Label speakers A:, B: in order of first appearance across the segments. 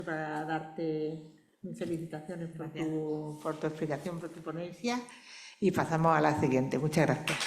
A: Para darte mis felicitaciones por tu explicación, por tu ponencia, y pasamos a la siguiente. Muchas gracias.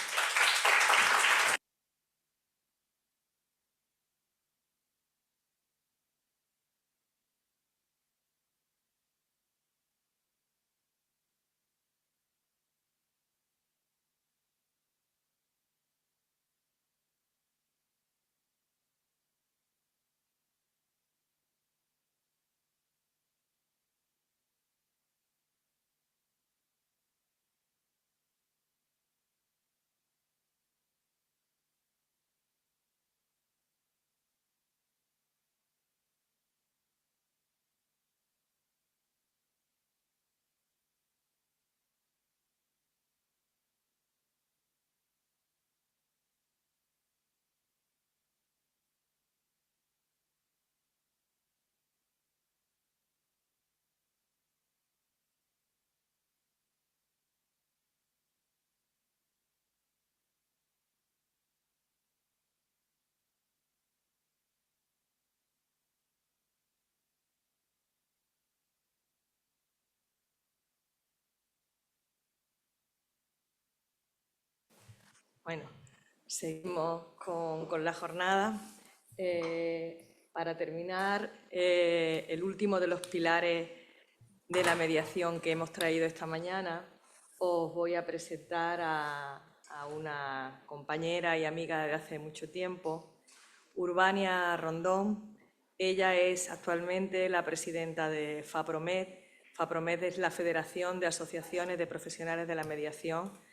B: Bueno, seguimos con la jornada. Para terminar, el último de los pilares de la mediación que hemos traído esta mañana, os voy a presentar a una compañera y amiga de hace mucho tiempo, Urbania Rondón. Ella es actualmente la presidenta de FAPROMED. FAPROMED es la Federación de Asociaciones de Profesionales de la Mediación,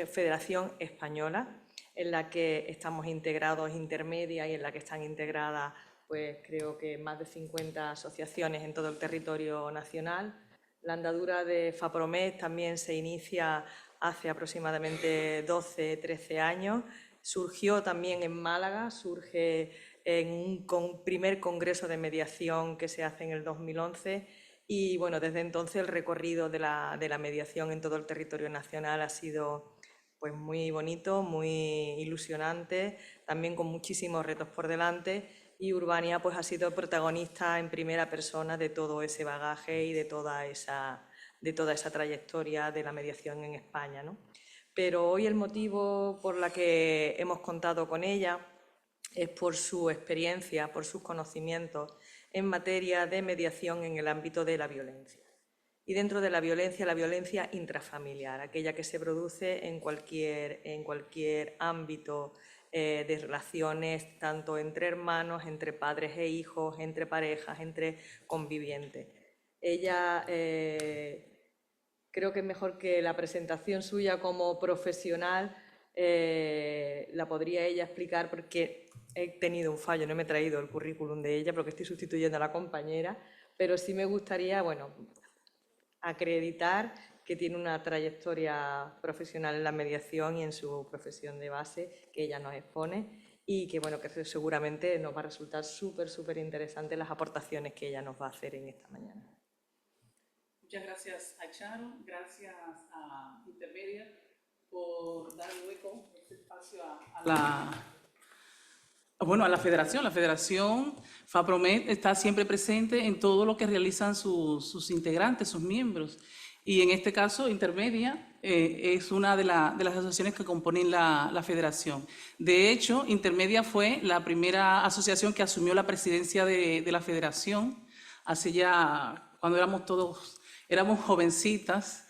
B: Federación Española, en la que estamos integrados Intermedia y en la que están integradas, pues creo que más de 50 asociaciones en todo el territorio nacional. La andadura de FAPROMED también se inicia hace aproximadamente 12-13 años. Surgió también en Málaga, surge en un primer congreso de mediación que se hace en el 2011 y bueno, desde entonces el recorrido de la mediación en todo el territorio nacional ha sido pues muy bonito, muy ilusionante, también con muchísimos retos por delante, y Urbania pues ha sido protagonista en primera persona de todo ese bagaje y de toda esa trayectoria de la mediación en España, ¿no? Pero hoy el motivo por la que hemos contado con ella es por su experiencia, por sus conocimientos en materia de mediación en el ámbito de la violencia. Y dentro de la violencia intrafamiliar, aquella que se produce en cualquier ámbito de relaciones, tanto entre hermanos, entre padres e hijos, entre parejas, entre convivientes. Ella creo que es mejor que la presentación suya como profesional la podría ella explicar, porque he tenido un fallo, no me he traído el currículum de ella porque estoy sustituyendo a la compañera, pero sí me gustaría, bueno, acreditar que tiene una trayectoria profesional en la mediación y en su profesión de base que ella nos expone, y que, bueno, que seguramente nos va a resultar súper interesante las aportaciones que ella nos va a hacer en esta mañana.
C: Muchas gracias a Charo, gracias a Intermedia por dar hueco, este espacio a la federación. La federación FAPROMED está siempre presente en todo lo que realizan sus integrantes, sus miembros. Y en este caso, Intermedia es una de las asociaciones que componen la federación. De hecho, Intermedia fue la primera asociación que asumió la presidencia de la federación hace ya, cuando éramos jovencitas,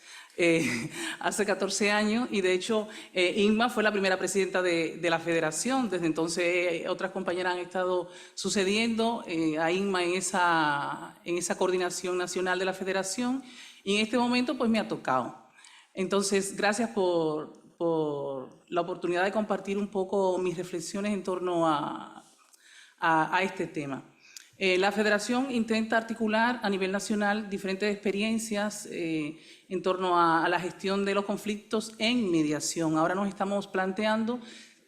C: hace 14 años, y de hecho Inma fue la primera presidenta de la federación. Desde entonces otras compañeras han estado sucediendo a Inma en esa coordinación nacional de la federación, y en este momento pues me ha tocado. Entonces, gracias por la oportunidad de compartir un poco mis reflexiones en torno a este tema. La federación intenta articular a nivel nacional diferentes experiencias en torno a la gestión de los conflictos en mediación. Ahora nos estamos planteando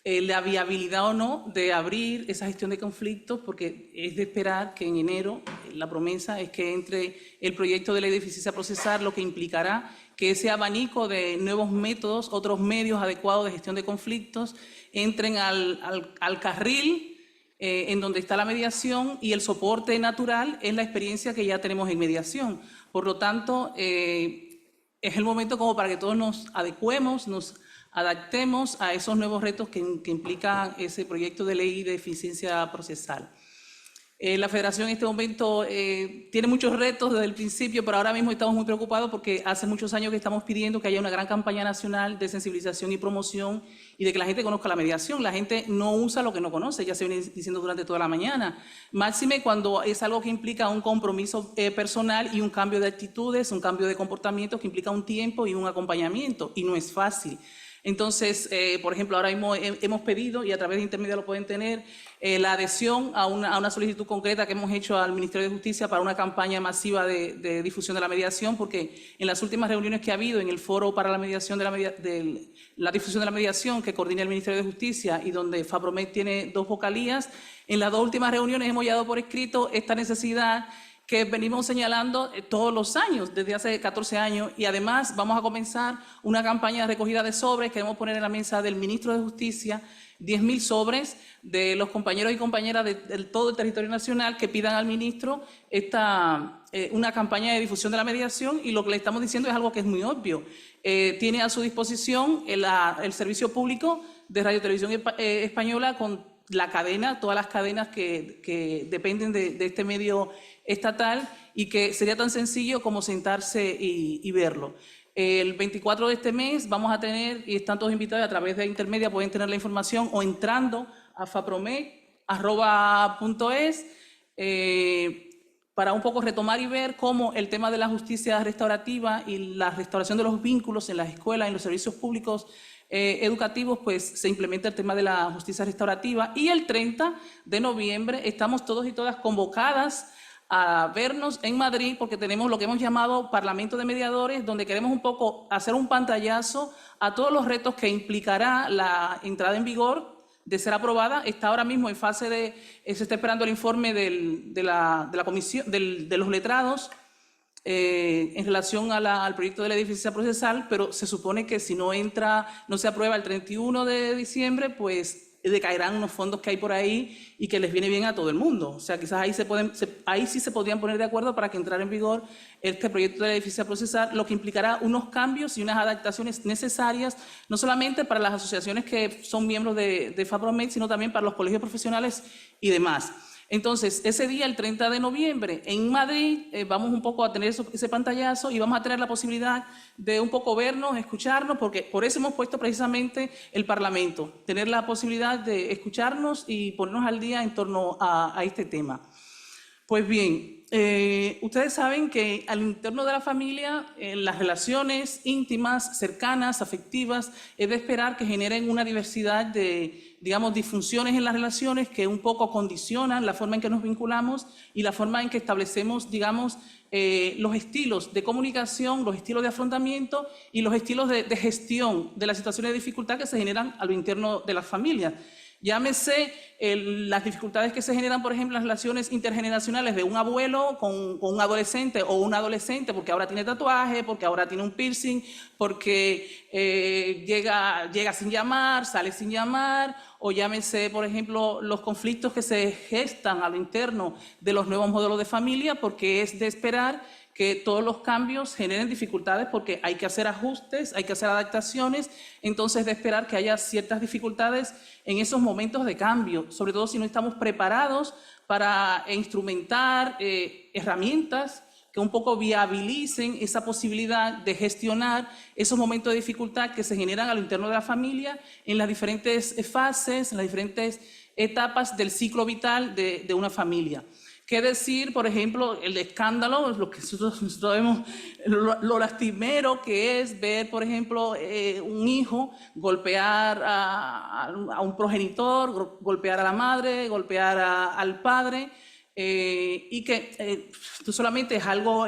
C: la viabilidad o no de abrir esa gestión de conflictos, porque es de esperar que en enero la promesa es que entre el proyecto de ley de eficiencia procesal, lo que implicará que ese abanico de nuevos métodos, otros medios adecuados de gestión de conflictos, entren al carril en donde está la mediación y el soporte natural es la experiencia que ya tenemos en mediación. Por lo tanto, es el momento como para que todos nos adecuemos, nos adaptemos a esos nuevos retos que implica ese proyecto de ley de eficiencia procesal. La Federación en este momento tiene muchos retos desde el principio, pero ahora mismo estamos muy preocupados porque hace muchos años que estamos pidiendo que haya una gran campaña nacional de sensibilización y promoción y de que la gente conozca la mediación. La gente no usa lo que no conoce, ya se viene diciendo durante toda la mañana. Máxime cuando es algo que implica un compromiso personal y un cambio de actitudes, un cambio de comportamiento que implica un tiempo y un acompañamiento, y no es fácil. Entonces, por ejemplo, ahora mismo hemos pedido, y a través de Intermedia lo pueden tener, la adhesión a una solicitud concreta que hemos hecho al Ministerio de Justicia para una campaña masiva de difusión de la mediación, porque en las últimas reuniones que ha habido en el foro para la mediación de la difusión de la mediación que coordina el Ministerio de Justicia y donde FAPROMED tiene 2 vocalías, en las 2 últimas reuniones hemos dado por escrito esta necesidad que venimos señalando todos los años, desde hace 14 años, y además vamos a comenzar una campaña de recogida de sobres. Queremos poner en la mesa del Ministro de Justicia 10.000 sobres de los compañeros y compañeras de todo el territorio nacional que pidan al Ministro una campaña de difusión de la mediación, y lo que le estamos diciendo es algo que es muy obvio. Tiene a su disposición el servicio público de Radio Televisión Española con la cadena, todas las cadenas que dependen de este medio estatal, y que sería tan sencillo como sentarse y verlo. El 24 de este mes vamos a tener, y están todos invitados a través de Intermedia, pueden tener la información o entrando a fapromed.es para un poco retomar y ver cómo el tema de la justicia restaurativa y la restauración de los vínculos en las escuelas, en los servicios públicos educativos, pues se implementa el tema de la justicia restaurativa. Y el 30 de noviembre estamos todos y todas convocadas a vernos en Madrid, porque tenemos lo que hemos llamado Parlamento de Mediadores, donde queremos un poco hacer un pantallazo a todos los retos que implicará la entrada en vigor, de ser aprobada. Está ahora mismo en fase se está esperando el informe de la comisión, de los letrados, en relación al proyecto de la eficiencia procesal, pero se supone que si no se aprueba el 31 de diciembre, pues decaerán unos fondos que hay por ahí y que les viene bien a todo el mundo. O sea, quizás ahí sí se podrían poner de acuerdo para que entrara en vigor este proyecto de la eficiencia procesal, lo que implicará unos cambios y unas adaptaciones necesarias, no solamente para las asociaciones que son miembros de FAPROMED, sino también para los colegios profesionales y demás. Entonces, ese día, el 30 de noviembre, en Madrid, vamos un poco a tener ese pantallazo y vamos a tener la posibilidad de un poco vernos, escucharnos, porque por eso hemos puesto precisamente el Parlamento, tener la posibilidad de escucharnos y ponernos al día en torno a este tema. Pues bien, ustedes saben que al interno de la familia, las relaciones íntimas, cercanas, afectivas, es de esperar que generen una diversidad de, digamos, disfunciones en las relaciones que un poco condicionan la forma en que nos vinculamos y la forma en que establecemos, digamos, los estilos de comunicación, los estilos de afrontamiento y los estilos de gestión de las situaciones de dificultad que se generan a lo interno de las familias. Llámese las dificultades que se generan, por ejemplo, las relaciones intergeneracionales de un abuelo con un adolescente o una adolescente, porque ahora tiene tatuaje, porque ahora tiene un piercing, porque llega sin llamar, sale sin llamar, o llámese, por ejemplo, los conflictos que se gestan a lo interno de los nuevos modelos de familia, porque es de esperar que todos los cambios generen dificultades porque hay que hacer ajustes, hay que hacer adaptaciones, entonces de esperar que haya ciertas dificultades en esos momentos de cambio, sobre todo si no estamos preparados para instrumentar herramientas que un poco viabilicen esa posibilidad de gestionar esos momentos de dificultad que se generan a lo interno de la familia en las diferentes fases, en las diferentes etapas del ciclo vital de una familia. ¿Qué decir, por ejemplo, el escándalo, lo que nosotros vemos, lo lastimero que es ver, por ejemplo, un hijo golpear a un progenitor, golpear a la madre, golpear al padre, y que no solamente es algo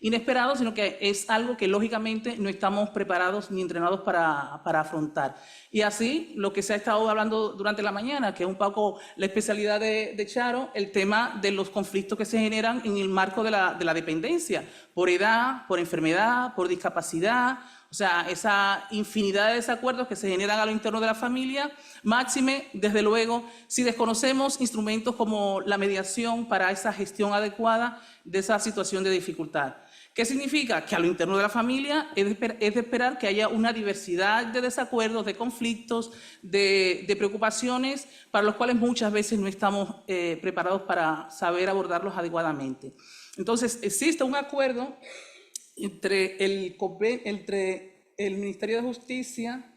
C: inesperado, sino que es algo que lógicamente no estamos preparados ni entrenados para afrontar. Y así, lo que se ha estado hablando durante la mañana, que es un poco la especialidad de Charo, el tema de los conflictos que se generan en el marco de la dependencia, por edad, por enfermedad, por discapacidad O sea, esa infinidad de desacuerdos que se generan a lo interno de la familia, máxime, desde luego, si desconocemos instrumentos como la mediación para esa gestión adecuada de esa situación de dificultad. ¿Qué significa? Que a lo interno de la familia es de esperar que haya una diversidad de desacuerdos, de conflictos, de preocupaciones, para los cuales muchas veces no estamos preparados para saber abordarlos adecuadamente. Entonces, existe un acuerdo entre el Ministerio de Justicia.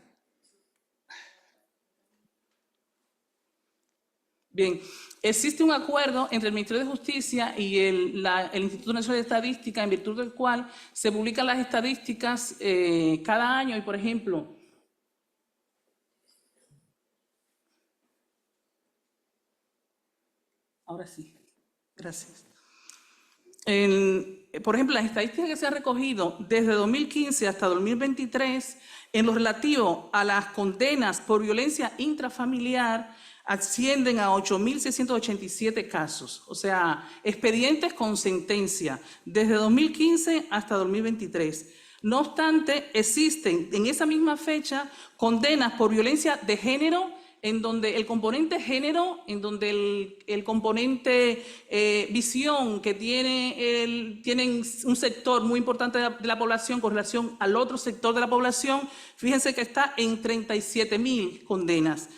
C: Bien, existe un acuerdo entre el Ministerio de Justicia y el Instituto Nacional de Estadística, en virtud del cual se publican las estadísticas cada año y, por ejemplo, ahora sí, gracias. Por ejemplo, las estadísticas que se han recogido desde 2015 hasta 2023 en lo relativo a las condenas por violencia intrafamiliar ascienden a 8.687 casos, o sea, expedientes con sentencia desde 2015 hasta 2023. No obstante, existen en esa misma fecha condenas por violencia de género, en donde el componente género, en donde el componente visión que tienen un sector muy importante de la población con relación al otro sector de la población, fíjense que está en 37.000 condenas.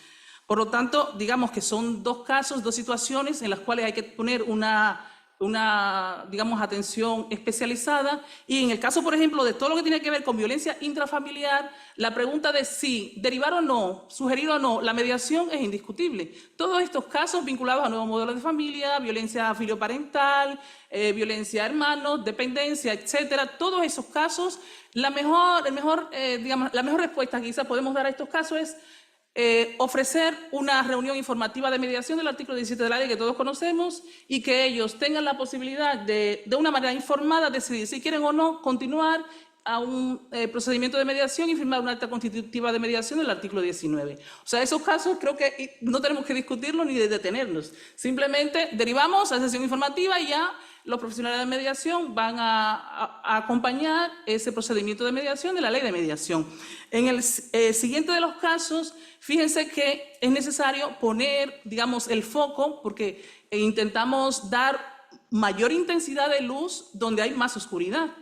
C: Por lo tanto, digamos que son dos casos, dos situaciones en las cuales hay que poner una digamos, atención especializada. Y en el caso, por ejemplo, de todo lo que tiene que ver con violencia intrafamiliar, la pregunta de si derivar o no, sugerir o no, la mediación es indiscutible. Todos estos casos vinculados a nuevos modelos de familia, violencia filioparental, violencia a hermanos, dependencia, etcétera, todos esos casos, la mejor respuesta que quizás podemos dar a estos casos es ofrecer una reunión informativa de mediación del artículo 17 de la ley que todos conocemos y que ellos tengan la posibilidad de una manera informada decidir si quieren o no continuar a un procedimiento de mediación y firmar una acta constitutiva de mediación del artículo 19. O sea, esos casos creo que no tenemos que discutirlos ni detenernos. Simplemente derivamos a sesión informativa y ya los profesionales de mediación van a acompañar ese procedimiento de mediación de la ley de mediación. En el siguiente de los casos, fíjense que es necesario poner, digamos, el foco porque intentamos dar mayor intensidad de luz donde hay más oscuridad.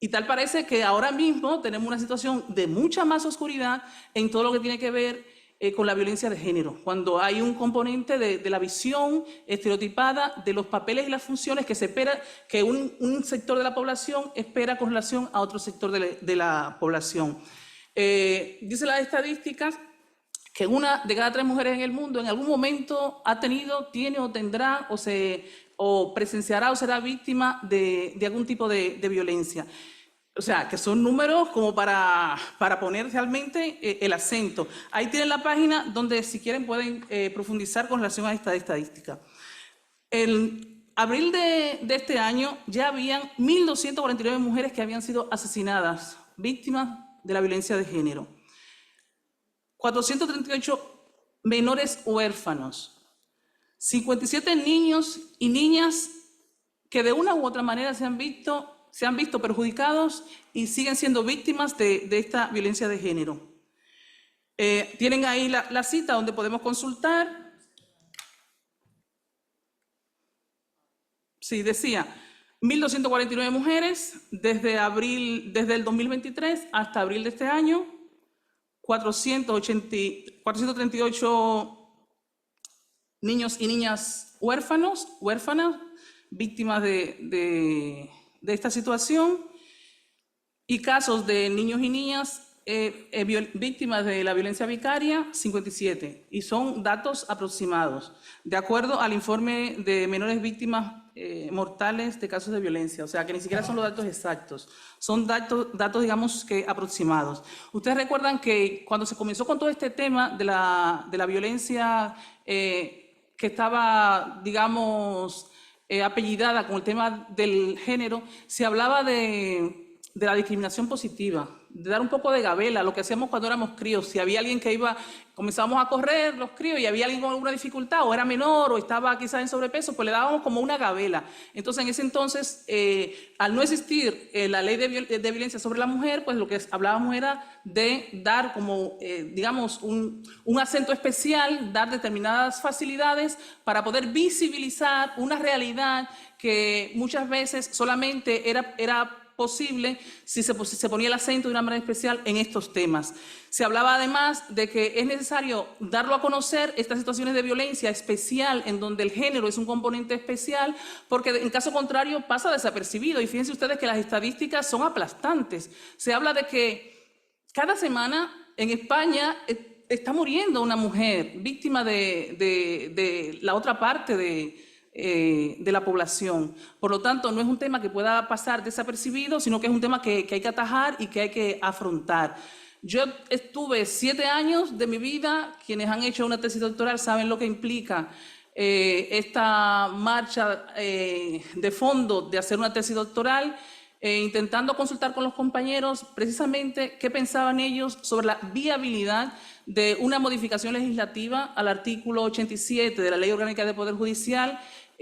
C: Y tal parece que ahora mismo tenemos una situación de mucha más oscuridad en todo lo que tiene que ver con la violencia de género, cuando hay un componente de la visión estereotipada de los papeles y las funciones que se espera que un sector de la población espera con relación a otro sector de la población. Dice las estadísticas que una de cada 3 mujeres en el mundo en algún momento ha tenido, tiene o tendrá o presenciará o será víctima de algún tipo de violencia. O sea, que son números como para poner realmente el acento. Ahí tienen la página donde, si quieren, pueden profundizar con relación a esta estadística. En abril de este año ya habían 1.249 mujeres que habían sido asesinadas, víctimas de la violencia de género. 438 menores huérfanos. 57 niños y niñas que de una u otra manera se han visto perjudicados y siguen siendo víctimas de esta violencia de género. Tienen ahí la cita donde podemos consultar. Sí, decía, 1.249 mujeres desde el 2023 hasta abril de este año, 438 niños y niñas huérfanas, víctimas de esta situación, y casos de niños y niñas víctimas de la violencia vicaria, 57, y son datos aproximados, de acuerdo al informe de menores víctimas mortales de casos de violencia, o sea que ni siquiera son los datos exactos, son datos digamos que aproximados. Ustedes recuerdan que cuando se comenzó con todo este tema de la violencia que estaba, digamos, apellidada con el tema del género, se hablaba de la discriminación positiva. de dar un poco de gabela, lo que hacíamos cuando éramos críos. Si había alguien que comenzábamos a correr los críos y había alguien con alguna dificultad, o era menor, o estaba quizás en sobrepeso, pues le dábamos como una gabela. Entonces, en ese entonces, al no existir la ley de violencia sobre la mujer, pues lo que hablábamos era de dar como, digamos, un acento especial, dar determinadas facilidades para poder visibilizar una realidad que muchas veces solamente era posible si se ponía el acento de una manera especial en estos temas. Se hablaba además de que es necesario darlo a conocer estas situaciones de violencia especial en donde el género es un componente especial, porque en caso contrario pasa desapercibido. Y fíjense ustedes que las estadísticas son aplastantes. Se habla de que cada semana en España está muriendo una mujer víctima de la otra parte de la población. Por lo tanto, no es un tema que pueda pasar desapercibido, sino que es un tema que hay que atajar y que hay que afrontar. Yo estuve 7 años de mi vida, quienes han hecho una tesis doctoral saben lo que implica esta marcha de fondo de hacer una tesis doctoral, intentando consultar con los compañeros precisamente qué pensaban ellos sobre la viabilidad de una modificación legislativa al artículo 87 de la Ley Orgánica del Poder Judicial,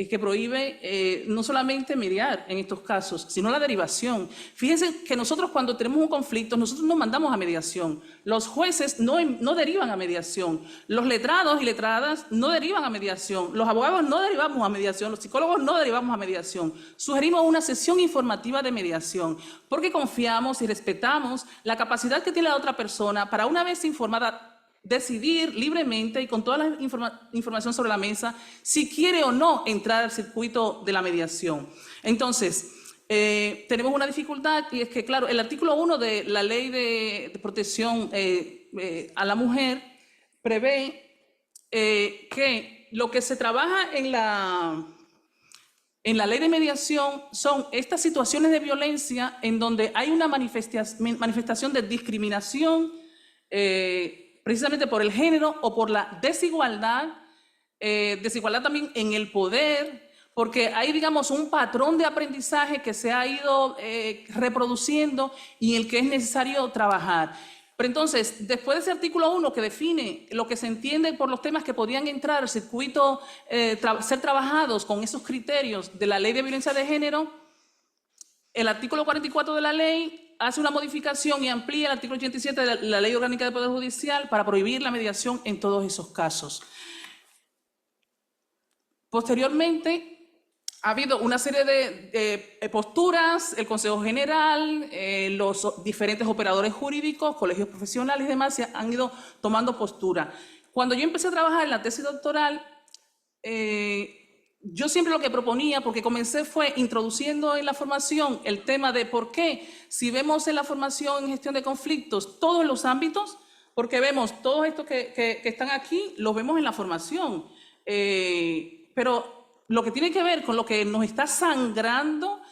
C: que prohíbe no solamente mediar en estos casos, sino la derivación. Fíjense que nosotros cuando tenemos un conflicto, nosotros no mandamos a mediación. Los jueces no derivan a mediación. Los letrados y letradas no derivan a mediación. Los abogados no derivamos a mediación. Los psicólogos no derivamos a mediación. Sugerimos una sesión informativa de mediación porque confiamos y respetamos la capacidad que tiene la otra persona para, una vez informada, decidir libremente y con toda la información sobre la mesa si quiere o no entrar al circuito de la mediación. Entonces, tenemos una dificultad y es que, claro, el artículo 1 de la Ley de Protección a la Mujer prevé que lo que se trabaja en la Ley de Mediación son estas situaciones de violencia en donde hay una manifestación de discriminación precisamente por el género o por la desigualdad, desigualdad también en el poder, porque hay, digamos, un patrón de aprendizaje que se ha ido reproduciendo y en el que es necesario trabajar. Pero entonces, después de ese artículo 1 que define lo que se entiende por los temas que podrían entrar al circuito, ser trabajados con esos criterios de la Ley de Violencia de Género, el artículo 44 de la ley hace una modificación y amplía el artículo 87 de la Ley Orgánica del Poder Judicial para prohibir la mediación en todos esos casos. Posteriormente, ha habido una serie de posturas, el Consejo General, los diferentes operadores jurídicos, colegios profesionales y demás han ido tomando postura. Cuando yo empecé a trabajar en la tesis doctoral, yo siempre lo que proponía, porque comencé fue introduciendo en la formación el tema de por qué, si vemos en la formación en gestión de conflictos todos los ámbitos, porque vemos todos estos que están aquí, los vemos en la formación, pero lo que tiene que ver con lo que nos está sangrando,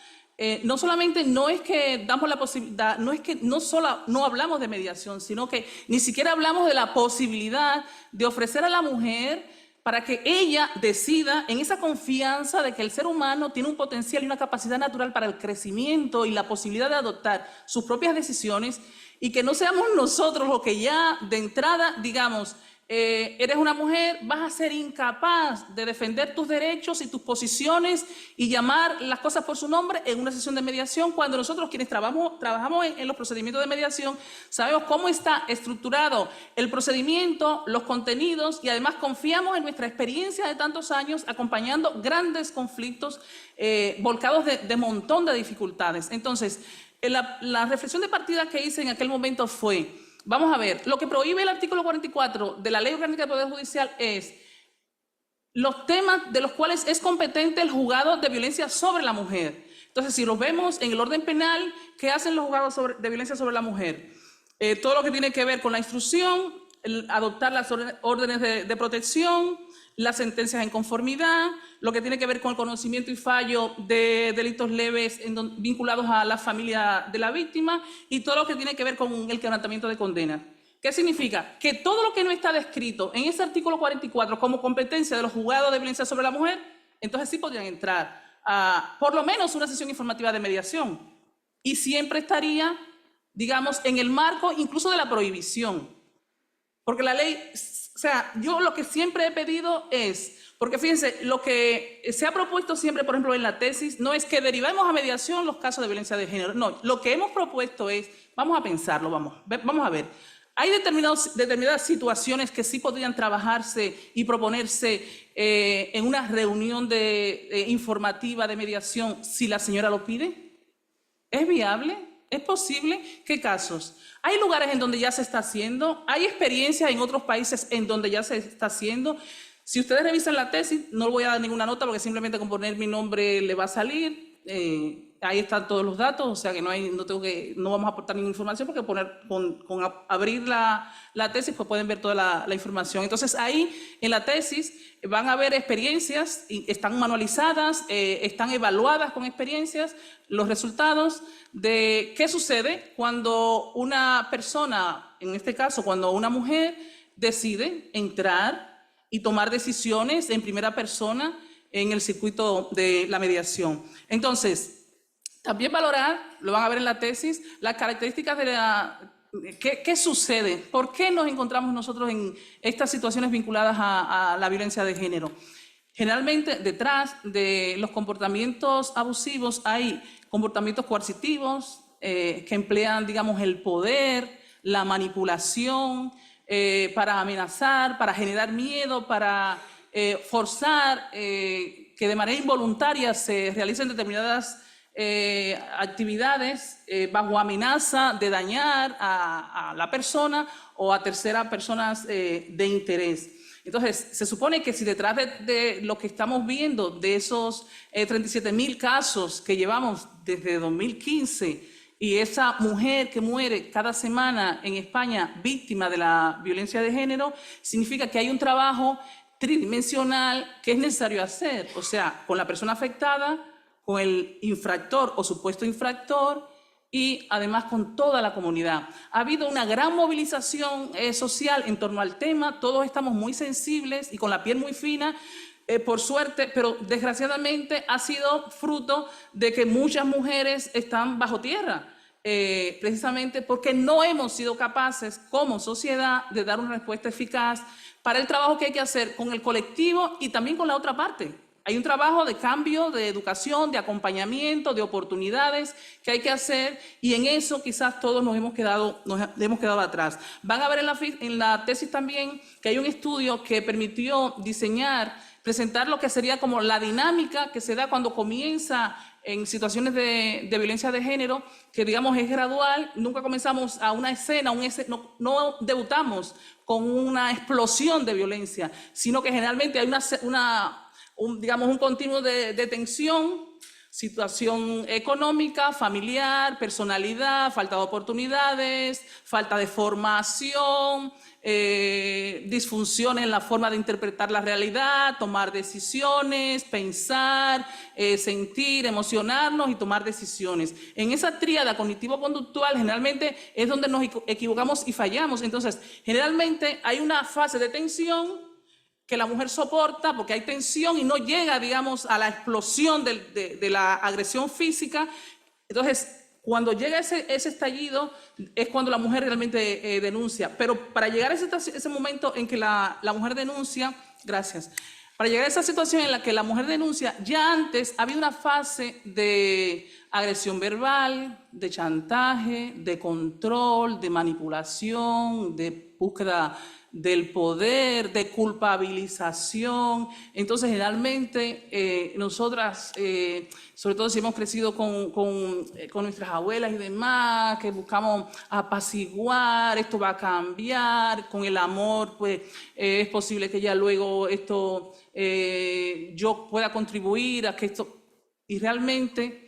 C: no solamente no es que damos la posibilidad, no es que no hablamos de mediación, sino que ni siquiera hablamos de la posibilidad de ofrecer a la mujer para que ella decida en esa confianza de que el ser humano tiene un potencial y una capacidad natural para el crecimiento y la posibilidad de adoptar sus propias decisiones y que no seamos nosotros los que ya de entrada digamos, eres una mujer, vas a ser incapaz de defender tus derechos y tus posiciones y llamar las cosas por su nombre en una sesión de mediación, cuando nosotros quienes trabajamos en los procedimientos de mediación sabemos cómo está estructurado el procedimiento, los contenidos y además confiamos en nuestra experiencia de tantos años acompañando grandes conflictos volcados de montón de dificultades. Entonces, la reflexión de partida que hice en aquel momento fue: vamos a ver, lo que prohíbe el artículo 44 de la Ley Orgánica del Poder Judicial es los temas de los cuales es competente el juzgado de violencia sobre la mujer. Entonces, si los vemos en el orden penal, ¿qué hacen los juzgados de violencia sobre la mujer? Todo lo que tiene que ver con la instrucción, adoptar las órdenes de protección, las sentencias en conformidad, lo que tiene que ver con el conocimiento y fallo de delitos leves vinculados a la familia de la víctima y todo lo que tiene que ver con el quebrantamiento de condena. ¿Qué significa? Que todo lo que no está descrito en ese artículo 44 como competencia de los juzgados de violencia sobre la mujer, entonces sí podrían entrar a por lo menos una sesión informativa de mediación y siempre estaría digamos, en el marco incluso de la prohibición. Porque la ley, o sea, yo lo que siempre he pedido es, porque fíjense, lo que se ha propuesto siempre, por ejemplo, en la tesis, no es que derivemos a mediación los casos de violencia de género. No, lo que hemos propuesto es, vamos a pensarlo, vamos a ver. Hay determinadas situaciones que sí podrían trabajarse y proponerse en una reunión informativa de mediación si la señora lo pide. ¿Es viable? ¿Es posible? ¿Qué casos? Hay lugares en donde ya se está haciendo, hay experiencias en otros países en donde ya se está haciendo. Si ustedes revisan la tesis, no le voy a dar ninguna nota porque simplemente con poner mi nombre le va a salir. Ahí están todos los datos, o sea que no vamos a aportar ninguna información porque con abrir la tesis pues pueden ver toda la información. Entonces ahí en la tesis van a ver experiencias, están manualizadas, están evaluadas con experiencias, los resultados de qué sucede cuando una persona, en este caso cuando una mujer decide entrar y tomar decisiones en primera persona en el circuito de la mediación. Entonces, también valorar, lo van a ver en la tesis, las características de ¿qué sucede? ¿Por qué nos encontramos nosotros en estas situaciones vinculadas a la violencia de género? Generalmente, detrás de los comportamientos abusivos hay comportamientos coercitivos que emplean, digamos, el poder, la manipulación, para amenazar, para generar miedo, para forzar que de manera involuntaria se realicen determinadas actividades bajo amenaza de dañar a la persona o a terceras personas de interés. Entonces, se supone que si detrás de lo que estamos viendo, de esos 37.000 casos que llevamos desde 2015, y esa mujer que muere cada semana en España víctima de la violencia de género, significa que hay un trabajo tridimensional que es necesario hacer, o sea, con la persona afectada, con el infractor o supuesto infractor y además con toda la comunidad. Ha habido una gran movilización social en torno al tema, todos estamos muy sensibles y con la piel muy fina, por suerte, pero desgraciadamente ha sido fruto de que muchas mujeres están bajo tierra, precisamente porque no hemos sido capaces como sociedad de dar una respuesta eficaz para el trabajo que hay que hacer con el colectivo y también con la otra parte. Hay un trabajo de cambio, de educación, de acompañamiento, de oportunidades que hay que hacer y en eso quizás todos nos hemos quedado atrás. Van a ver en la tesis también que hay un estudio que permitió presentar lo que sería como la dinámica que se da cuando comienza en situaciones de violencia de género, que digamos es gradual, nunca comenzamos a una escena, no debutamos con una explosión de violencia, sino que generalmente hay un continuo de tensión, situación económica, familiar, personalidad, falta de oportunidades, falta de formación, disfunción en la forma de interpretar la realidad, tomar decisiones, pensar, sentir, emocionarnos y tomar decisiones. En esa tríada cognitivo-conductual generalmente es donde nos equivocamos y fallamos. Entonces, generalmente hay una fase de tensión que la mujer soporta porque hay tensión y no llega, digamos, a la explosión de la agresión física. Entonces, cuando llega ese estallido es cuando la mujer realmente denuncia. Pero para llegar a ese momento en que la mujer denuncia, para llegar a esa situación en la que la mujer denuncia, ya antes había una fase de agresión verbal, de chantaje, de control, de manipulación, de búsqueda del poder, de culpabilización. Entonces, generalmente, nosotras, sobre todo si hemos crecido con nuestras abuelas y demás, que buscamos apaciguar, esto va a cambiar, con el amor, pues es posible que ya luego esto, yo pueda contribuir a que esto, y realmente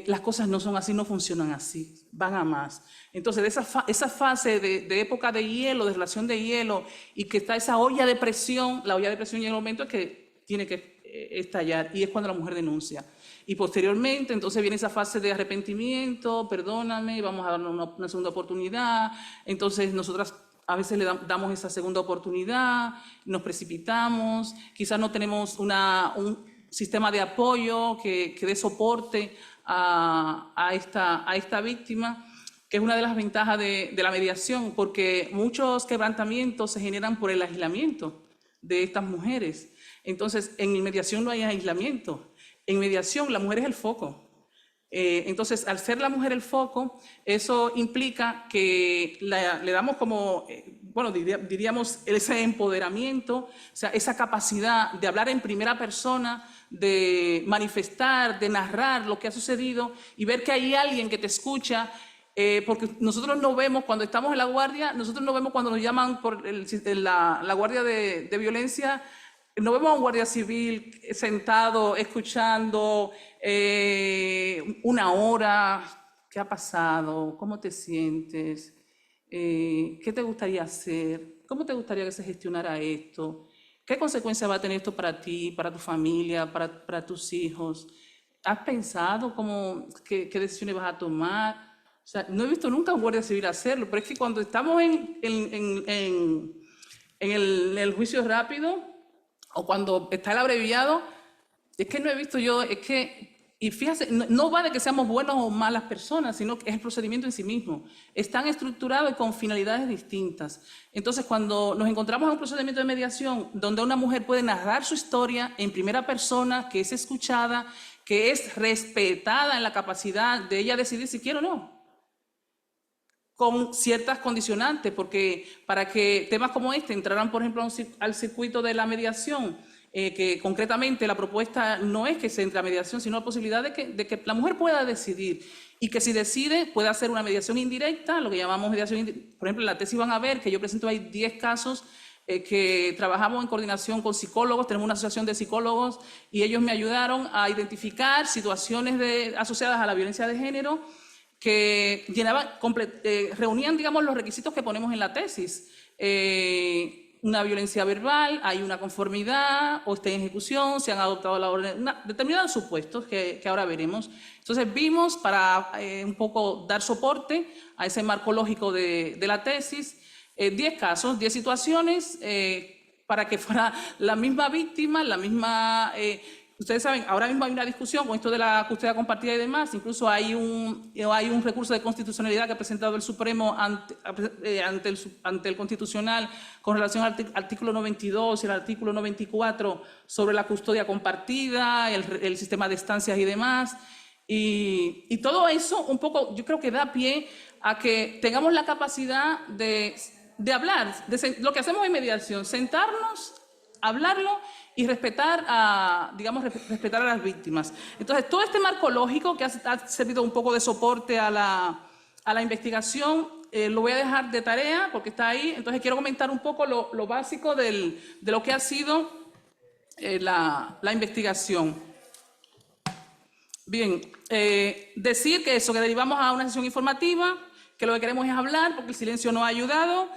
C: las cosas no son así, no funcionan así, van a más. Entonces, esa fase de época de hielo, de relación de hielo, y que está esa olla de presión, la olla de presión llega un momento en que tiene que estallar, y es cuando la mujer denuncia. Y posteriormente, entonces viene esa fase de arrepentimiento, perdóname, vamos a darnos una segunda oportunidad. Entonces, nosotras a veces le damos esa segunda oportunidad, nos precipitamos, quizás no tenemos un sistema de apoyo que dé soporte a esta víctima. que es una de las ventajas de la mediación, porque muchos quebrantamientos se generan por el aislamiento de estas mujeres. Entonces, en mediación no hay aislamiento. En mediación, la mujer es el foco. Entonces, al ser la mujer el foco, eso implica que le damos como, bueno, diríamos ese empoderamiento, o sea, esa capacidad de hablar en primera persona, de manifestar, de narrar lo que ha sucedido y ver que hay alguien que te escucha. Porque nosotros no vemos, cuando estamos en la guardia, nosotros no vemos cuando nos llaman por la guardia de violencia, no vemos a un guardia civil sentado, escuchando una hora. ¿Qué ha pasado? ¿Cómo te sientes? ¿Qué te gustaría hacer? ¿Cómo te gustaría que se gestionara esto? ¿Qué consecuencias va a tener esto para ti, para tu familia, para tus hijos? ¿Has pensado qué decisiones vas a tomar? O sea, no he visto nunca a un guardia civil hacerlo, pero es que cuando estamos en el juicio rápido o cuando está el abreviado, es que no he visto yo, y fíjate, no va de que seamos buenos o malas personas, sino que es el procedimiento en sí mismo. Están estructurados y con finalidades distintas. Entonces, cuando nos encontramos en un procedimiento de mediación donde una mujer puede narrar su historia en primera persona, que es escuchada, que es respetada en la capacidad de ella decidir si quiere o no, con ciertas condicionantes, porque para que temas como este entraran, por ejemplo, al circuito de la mediación, que concretamente la propuesta no es que se entre a mediación, sino la posibilidad de que la mujer pueda decidir y que si decide pueda hacer una mediación indirecta, lo que llamamos mediación indirecta. Por ejemplo, en la tesis van a ver que yo presento ahí 10 casos que trabajamos en coordinación con psicólogos, tenemos una asociación de psicólogos y ellos me ayudaron a identificar situaciones asociadas a la violencia de género que reunían, digamos, los requisitos que ponemos en la tesis. Una violencia verbal, hay una conformidad o está en ejecución, se han adoptado la orden, determinados supuestos que ahora veremos. Entonces vimos, para un poco dar soporte a ese marco lógico de la tesis, 10 casos, 10 situaciones, para que fuera la misma víctima, la misma... Ustedes saben, ahora mismo hay una discusión con esto de la custodia compartida y demás, incluso hay un recurso de constitucionalidad que ha presentado el Supremo ante el Constitucional con relación al artículo 92 y el artículo 94 sobre la custodia compartida, el sistema de estancias y demás. Y todo eso un poco yo creo que da pie a que tengamos la capacidad de hablar, lo que hacemos en mediación, sentarnos, hablarlo y respetar a las víctimas. Entonces, todo este marco lógico que ha servido un poco de soporte a la investigación, lo voy a dejar de tarea porque está ahí. Entonces, quiero comentar un poco lo básico de lo que ha sido la investigación. Bien, decir que derivamos a una sesión informativa, que lo que queremos es hablar porque el silencio no ha ayudado.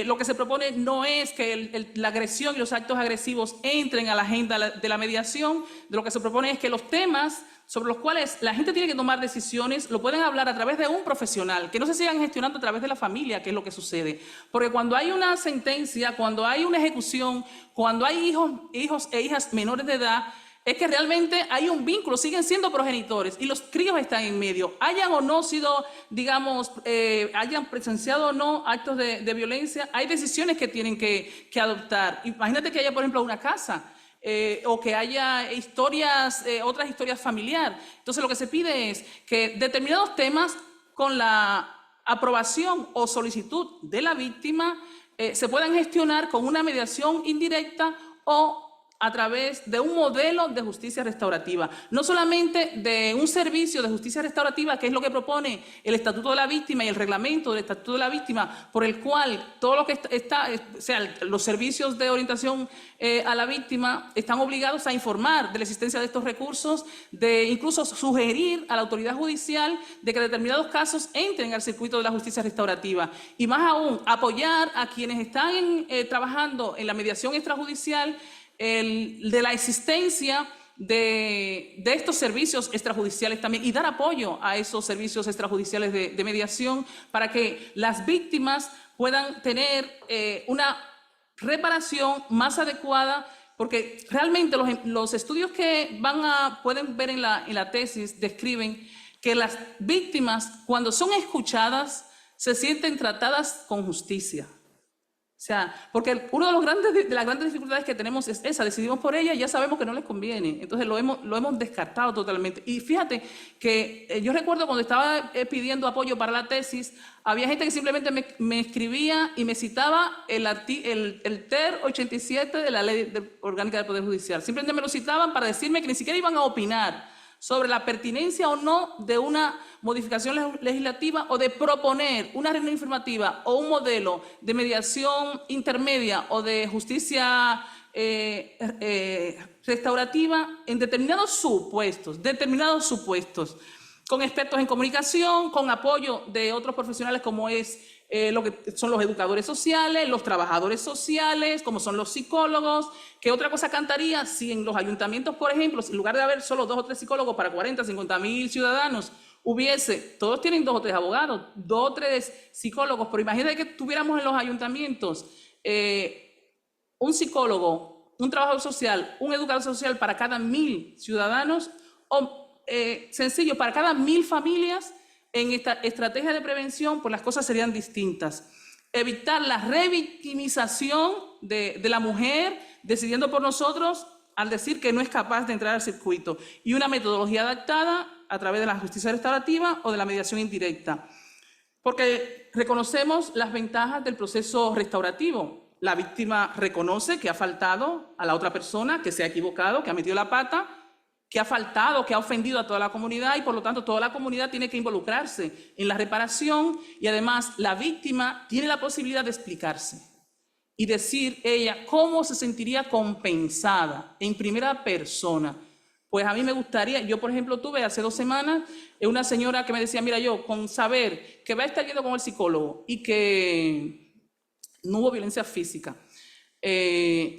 C: Lo que se propone no es que la agresión y los actos agresivos entren a la agenda de la mediación. De lo que se propone es que los temas sobre los cuales la gente tiene que tomar decisiones lo pueden hablar a través de un profesional, que no se sigan gestionando a través de la familia, que es lo que sucede. Porque cuando hay una sentencia, cuando hay una ejecución, cuando hay hijos e hijas menores de edad, es que realmente hay un vínculo, siguen siendo progenitores y los críos están en medio. Hayan o no sido, digamos, hayan presenciado o no actos de violencia, hay decisiones que tienen que adoptar. Imagínate que haya, por ejemplo, una casa o que haya otras historias familiares. Entonces, lo que se pide es que determinados temas, con la aprobación o solicitud de la víctima, se puedan gestionar con una mediación indirecta o a través de un modelo de justicia restaurativa, no solamente de un servicio de justicia restaurativa, que es lo que propone el Estatuto de la Víctima y el reglamento del Estatuto de la Víctima, por el cual todo lo que los servicios de orientación a la víctima están obligados a informar de la existencia de estos recursos, de incluso sugerir a la autoridad judicial de que determinados casos entren al circuito de la justicia restaurativa y más aún apoyar a quienes están trabajando en la mediación extrajudicial, de la existencia de estos servicios extrajudiciales también y dar apoyo a esos servicios extrajudiciales de mediación para que las víctimas puedan tener una reparación más adecuada, porque realmente los estudios que pueden ver en la tesis describen que las víctimas, cuando son escuchadas, se sienten tratadas con justicia. O sea, porque uno de las grandes dificultades que tenemos es esa, decidimos por ella y ya sabemos que no les conviene, entonces lo hemos descartado totalmente. Y fíjate que yo recuerdo cuando estaba pidiendo apoyo para la tesis, había gente que simplemente me escribía y me citaba el TER 87 de la Ley Orgánica del Poder Judicial. Simplemente me lo citaban para decirme que ni siquiera iban a opinar sobre la pertinencia o no de una modificación legislativa o de proponer una reunión informativa o un modelo de mediación intermedia o de justicia restaurativa en determinados supuestos, con expertos en comunicación, con apoyo de otros profesionales como es lo que son los educadores sociales, los trabajadores sociales, como son los psicólogos. ¿Qué otra cosa cantaría si en los ayuntamientos, por ejemplo, en lugar de haber solo 2 o 3 psicólogos para 40, 50.000 ciudadanos, todos tienen 2 o 3 abogados, 2 o 3 psicólogos, pero imagínate que tuviéramos en los ayuntamientos un psicólogo, un trabajador social, un educador social para cada 1.000 ciudadanos, o sencillo, para cada 1.000 familias. En esta estrategia de prevención, pues las cosas serían distintas. Evitar la revictimización de la mujer decidiendo por nosotros al decir que no es capaz de entrar al circuito. Y una metodología adaptada a través de la justicia restaurativa o de la mediación indirecta. Porque reconocemos las ventajas del proceso restaurativo. La víctima reconoce que ha faltado a la otra persona, que se ha equivocado, que ha metido la pata, que ha faltado, que ha ofendido a toda la comunidad y por lo tanto toda la comunidad tiene que involucrarse en la reparación y además la víctima tiene la posibilidad de explicarse y decir ella cómo se sentiría compensada en primera persona. Pues a mí me gustaría, yo por ejemplo tuve hace 2 semanas una señora que me decía, mira, yo con saber que va a estar yendo con el psicólogo y que no hubo violencia física,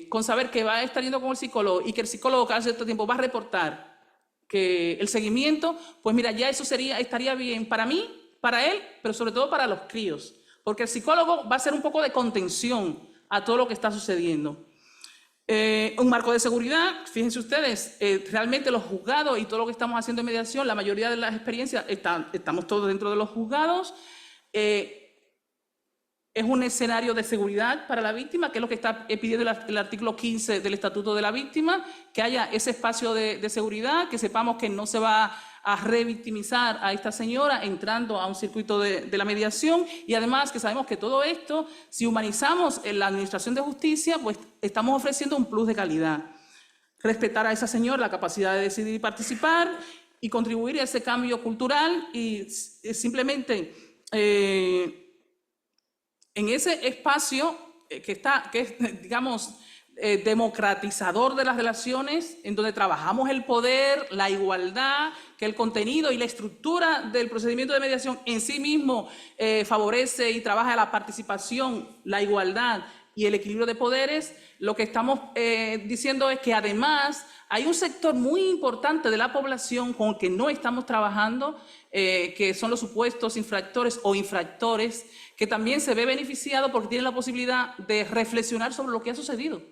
C: con saber que va a estar yendo con el psicólogo y que el psicólogo cada cierto tiempo va a reportar que el seguimiento, pues mira, ya eso estaría bien para mí, para él, pero sobre todo para los críos, porque el psicólogo va a ser un poco de contención a todo lo que está sucediendo. Un marco de seguridad, fíjense ustedes, realmente los juzgados y todo lo que estamos haciendo en mediación, la mayoría de las experiencias, estamos todos dentro de los juzgados. Es un escenario de seguridad para la víctima, que es lo que está pidiendo el artículo 15 del Estatuto de la Víctima, que haya ese espacio de seguridad, que sepamos que no se va a revictimizar a esta señora entrando a un circuito de la mediación y además que sabemos que todo esto, si humanizamos en la administración de justicia, pues estamos ofreciendo un plus de calidad. Respetar a esa señora la capacidad de decidir y participar y contribuir a ese cambio cultural y simplemente en ese espacio que es, digamos, democratizador de las relaciones, en donde trabajamos el poder, la igualdad, que el contenido y la estructura del procedimiento de mediación en sí mismo favorece y trabaja la participación, la igualdad y el equilibrio de poderes. Lo que estamos diciendo es que además hay un sector muy importante de la población con el que no estamos trabajando, que son los supuestos infractores o infractores, que también se ve beneficiado porque tienen la posibilidad de reflexionar sobre lo que ha sucedido.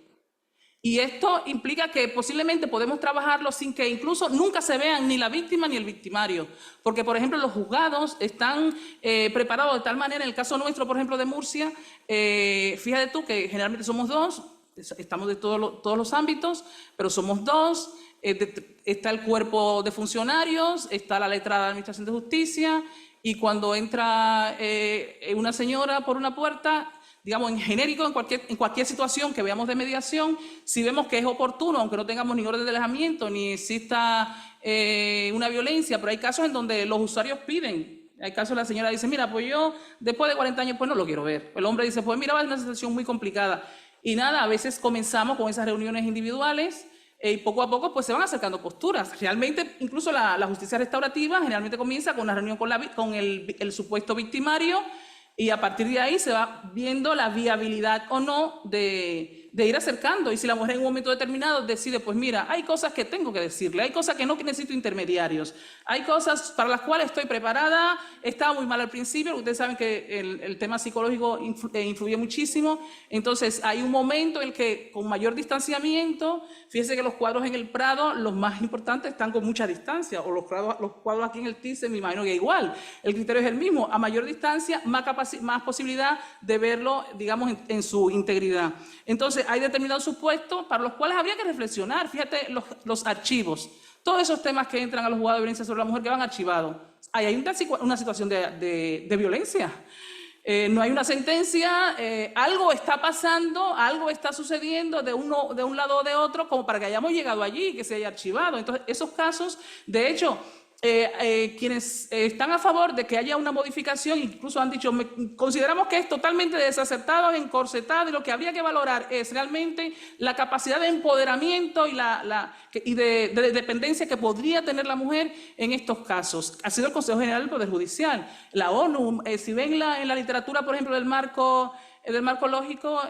C: Y esto implica que posiblemente podemos trabajarlo sin que incluso nunca se vean ni la víctima ni el victimario. Porque, por ejemplo, los juzgados están preparados de tal manera, en el caso nuestro, por ejemplo, de Murcia, fíjate tú que generalmente somos 2, estamos de todos los ámbitos, pero somos 2, está el cuerpo de funcionarios, está la letrada de Administración de Justicia, y cuando entra una señora por una puerta, digamos en genérico, en cualquier situación que veamos de mediación, si vemos que es oportuno, aunque no tengamos ni orden de alejamiento, ni exista una violencia, pero hay casos en donde los usuarios piden. Hay casos la señora dice, mira, pues yo después de 40 años pues no lo quiero ver. El hombre dice, pues mira, va a ser una situación muy complicada. Y nada, a veces comenzamos con esas reuniones individuales y poco a poco pues se van acercando posturas. Realmente, incluso la justicia restaurativa generalmente comienza con una reunión con el supuesto victimario y a partir de ahí se va viendo la viabilidad o no de de ir acercando. Y si la mujer en un momento determinado decide, pues mira, hay cosas que tengo que decirle, hay cosas que no necesito intermediarios, hay cosas para las cuales estoy preparada, estaba muy mal al principio, ustedes saben que el tema psicológico influye muchísimo, entonces hay un momento en el que con mayor distanciamiento, fíjense que los cuadros en el Prado, los más importantes están con mucha distancia, o los cuadros aquí en el TICE, me imagino que igual, el criterio es el mismo, a mayor distancia, más posibilidad de verlo, digamos, en su integridad. Entonces, hay determinados supuestos para los cuales habría que reflexionar. Fíjate, los archivos, todos esos temas que entran a los juzgados de violencia sobre la mujer que van archivados. Ahí hay una situación de violencia. No hay una sentencia, algo está pasando, algo está sucediendo de un lado o de otro, como para que hayamos llegado allí y que se haya archivado. Entonces, esos casos, de hecho, quienes están a favor de que haya una modificación, incluso han dicho, consideramos que es totalmente desacertado, encorsetado, y lo que habría que valorar es realmente la capacidad de empoderamiento y de dependencia que podría tener la mujer en estos casos. Ha sido el Consejo General del Poder Judicial, la ONU, si ven en la literatura, por ejemplo, del marco lógico,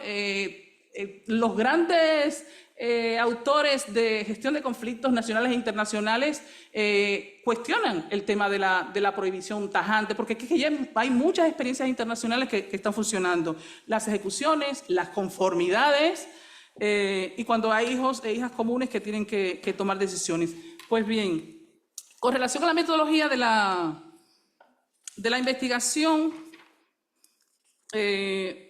C: los grandes autores de gestión de conflictos nacionales e internacionales cuestionan el tema de la prohibición tajante, porque es que ya hay muchas experiencias internacionales que están funcionando. Las ejecuciones, las conformidades, y cuando hay hijos e hijas comunes que tienen que tomar decisiones. Pues bien, con relación a la metodología de la investigación,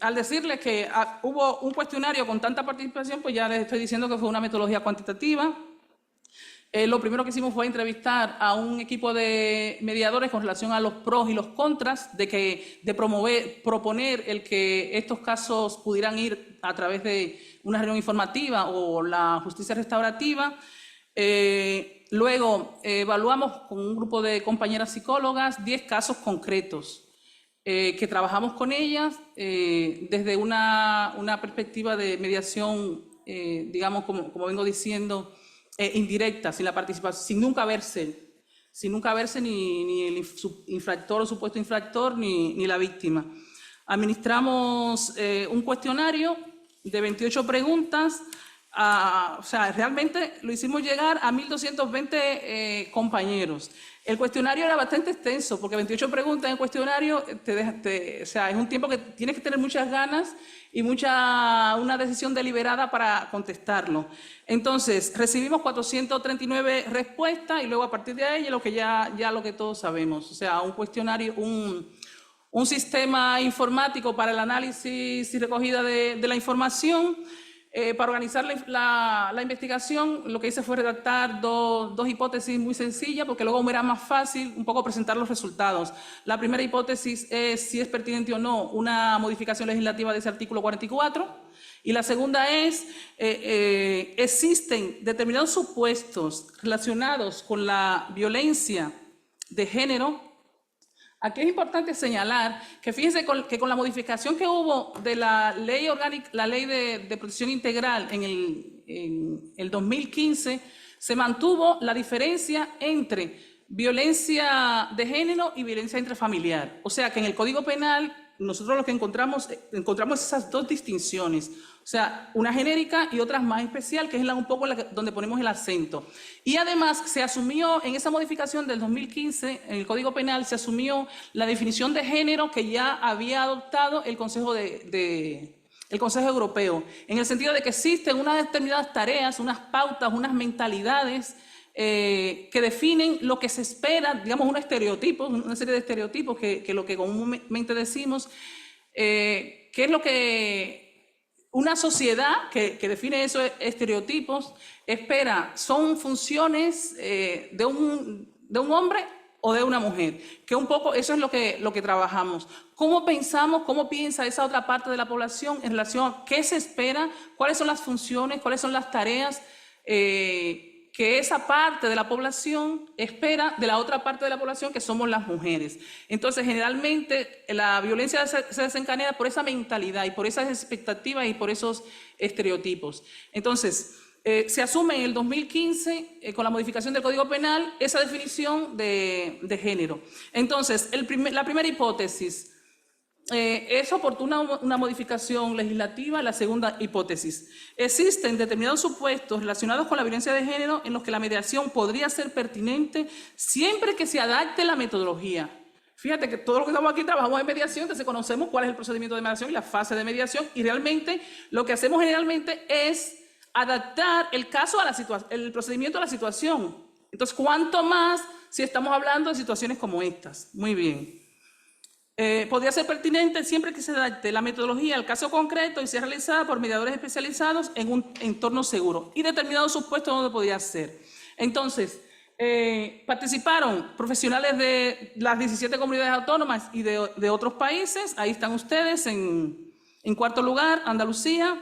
C: al decirles que hubo un cuestionario con tanta participación, pues ya les estoy diciendo que fue una metodología cuantitativa. Lo primero que hicimos fue entrevistar a un equipo de mediadores con relación a los pros y los contras de proponer el que estos casos pudieran ir a través de una reunión informativa o la justicia restaurativa. Luego evaluamos con un grupo de compañeras psicólogas 10 casos concretos que trabajamos con ellas desde una perspectiva de mediación, digamos, como vengo diciendo, indirecta, sin la participación, sin nunca verse ni el infractor o supuesto infractor ni la víctima. Administramos un cuestionario de 28 preguntas. O sea, realmente lo hicimos llegar a 1.220 compañeros. El cuestionario era bastante extenso, porque 28 preguntas en el cuestionario, o sea, es un tiempo que tienes que tener muchas ganas y una decisión deliberada para contestarlo. Entonces, recibimos 439 respuestas y luego a partir de ahí lo que todos sabemos. O sea, un cuestionario, un sistema informático para el análisis y recogida de la información. Para organizar la investigación, lo que hice fue redactar dos hipótesis muy sencillas, porque luego me era más fácil un poco presentar los resultados. La primera hipótesis es si es pertinente o no una modificación legislativa de ese artículo 44. Y la segunda es, existen determinados supuestos relacionados con la violencia de género. Aquí es importante señalar que fíjense que con la modificación que hubo de la ley orgánica, la ley de protección integral en el 2015, se mantuvo la diferencia entre violencia de género y violencia intrafamiliar. O sea que en el Código Penal nosotros lo que encontramos esas dos distinciones. O sea, una genérica y otra más especial, que es un poco donde ponemos el acento. Y además se asumió en esa modificación del 2015, en el Código Penal, se asumió la definición de género que ya había adoptado el Consejo Europeo, en el sentido de que existen unas determinadas tareas, unas pautas, unas mentalidades que definen lo que se espera, digamos, una serie de estereotipos que lo que comúnmente decimos, que es lo que una sociedad que define esos estereotipos espera, son funciones de un hombre o de una mujer, que un poco eso es lo que trabajamos. ¿Cómo pensamos, cómo piensa esa otra parte de la población en relación a qué se espera, cuáles son las funciones, cuáles son las tareas que esa parte de la población espera de la otra parte de la población, que somos las mujeres? Entonces, generalmente, la violencia se desencadena por esa mentalidad y por esas expectativas y por esos estereotipos. Entonces, se asume en el 2015, con la modificación del Código Penal, esa definición de género. Entonces, la primera hipótesis, es oportuna una modificación legislativa. La segunda hipótesis. Existen determinados supuestos relacionados con la violencia de género en los que la mediación podría ser pertinente siempre que se adapte la metodología. Fíjate que todos los que estamos aquí trabajamos en mediación, entonces conocemos cuál es el procedimiento de mediación y la fase de mediación, y realmente lo que hacemos generalmente es adaptar el caso a el procedimiento a la situación. Entonces, ¿cuánto más si estamos hablando de situaciones como estas? Muy bien. Podría ser pertinente siempre que se adapte la metodología al caso concreto y sea realizada por mediadores especializados en un entorno seguro y determinados supuestos donde podría ser. Entonces, participaron profesionales de las 17 comunidades autónomas y de otros países. Ahí están ustedes en cuarto lugar, Andalucía.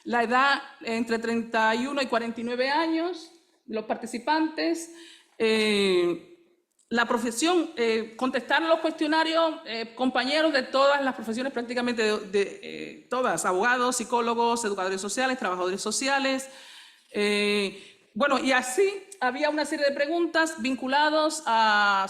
C: La edad entre 31 y 49 años, los participantes. La profesión, contestar los cuestionarios, compañeros de todas las profesiones, prácticamente todas, abogados, psicólogos, educadores sociales, trabajadores sociales. Bueno, y así había una serie de preguntas vinculadas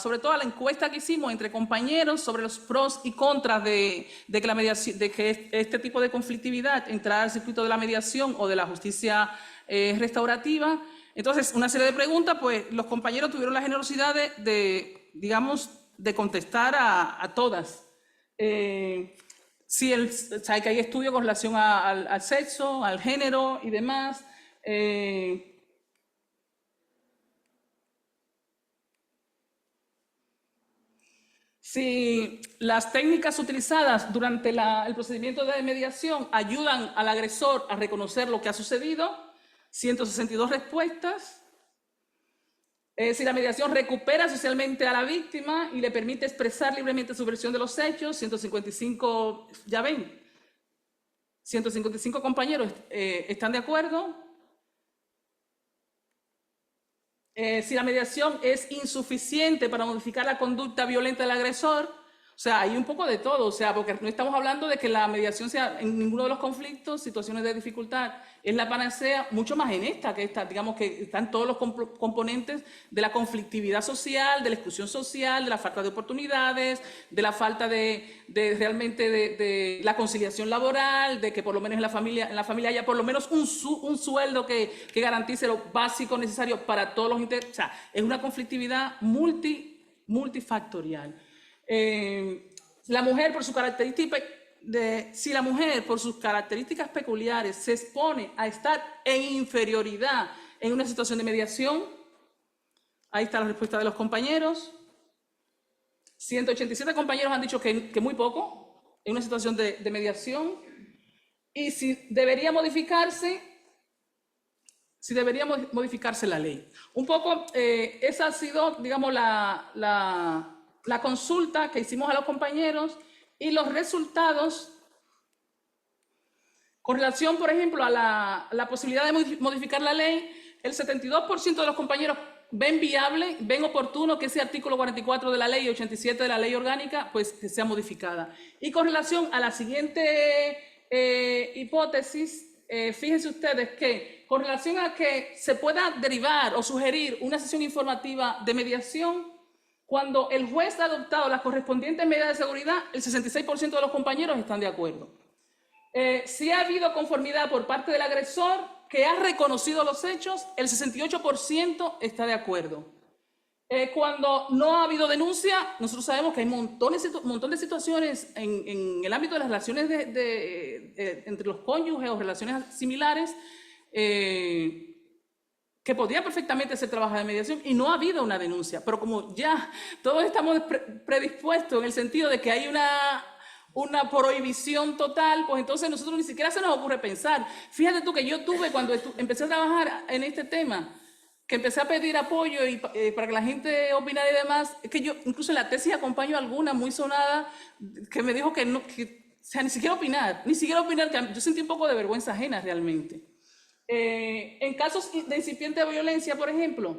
C: sobre todo a la encuesta que hicimos entre compañeros sobre los pros y contras de que este tipo de conflictividad entrara al circuito de la mediación o de la justicia restaurativa. Entonces, una serie de preguntas, pues los compañeros tuvieron la generosidad digamos, de contestar a todas. Sabe que hay estudios con relación al sexo, al género y demás. Si las técnicas utilizadas durante el procedimiento de mediación ayudan al agresor a reconocer lo que ha sucedido, 162 respuestas. Si la mediación recupera socialmente a la víctima y le permite expresar libremente su versión de los hechos, 155, ya ven, 155 compañeros están de acuerdo. Si la mediación es insuficiente para modificar la conducta violenta del agresor, o sea, hay un poco de todo, o sea, porque no estamos hablando de que la mediación sea en ninguno de los conflictos, situaciones de dificultad, es la panacea, mucho más en esta, que está, digamos que están todos los componentes de la conflictividad social, de la exclusión social, de la falta de oportunidades, de la falta realmente de la conciliación laboral, de que por lo menos en la familia haya por lo menos un sueldo que garantice lo básico necesario para todos los integrantes. O sea, es una conflictividad multifactorial. La mujer por su característica si la mujer por sus características peculiares se expone a estar en inferioridad en una situación de mediación, ahí está la respuesta de los compañeros. 187 compañeros han dicho que muy poco en una situación de mediación. Y si debería modificarse la ley. Un poco, esa ha sido, digamos, la consulta que hicimos a los compañeros y los resultados con relación, por ejemplo, a la posibilidad de modificar la ley. El 72% de los compañeros ven viable, ven oportuno que ese artículo 44 de la ley y 87 de la ley orgánica pues que sea modificada. Y con relación a la siguiente hipótesis, fíjense ustedes que con relación a que se pueda derivar o sugerir una sesión informativa de mediación, cuando el juez ha adoptado las correspondientes medidas de seguridad, el 66% de los compañeros están de acuerdo. Si ha habido conformidad por parte del agresor que ha reconocido los hechos, el 68% está de acuerdo. Cuando no ha habido denuncia, nosotros sabemos que hay un montón de situaciones en el ámbito de las relaciones entre los cónyuges o relaciones similares que podría perfectamente ser trabajo de mediación y no ha habido una denuncia. Pero como ya todos estamos predispuestos en el sentido de que hay una prohibición total, pues entonces nosotros ni siquiera se nos ocurre pensar. Fíjate tú que yo tuve, cuando empecé a trabajar en este tema, que empecé a pedir apoyo para que la gente opinara y demás, es que yo incluso en la tesis acompaño a alguna muy sonada que me dijo o sea, ni siquiera opinar, que yo sentí un poco de vergüenza ajena realmente. En casos de incipiente violencia, por ejemplo,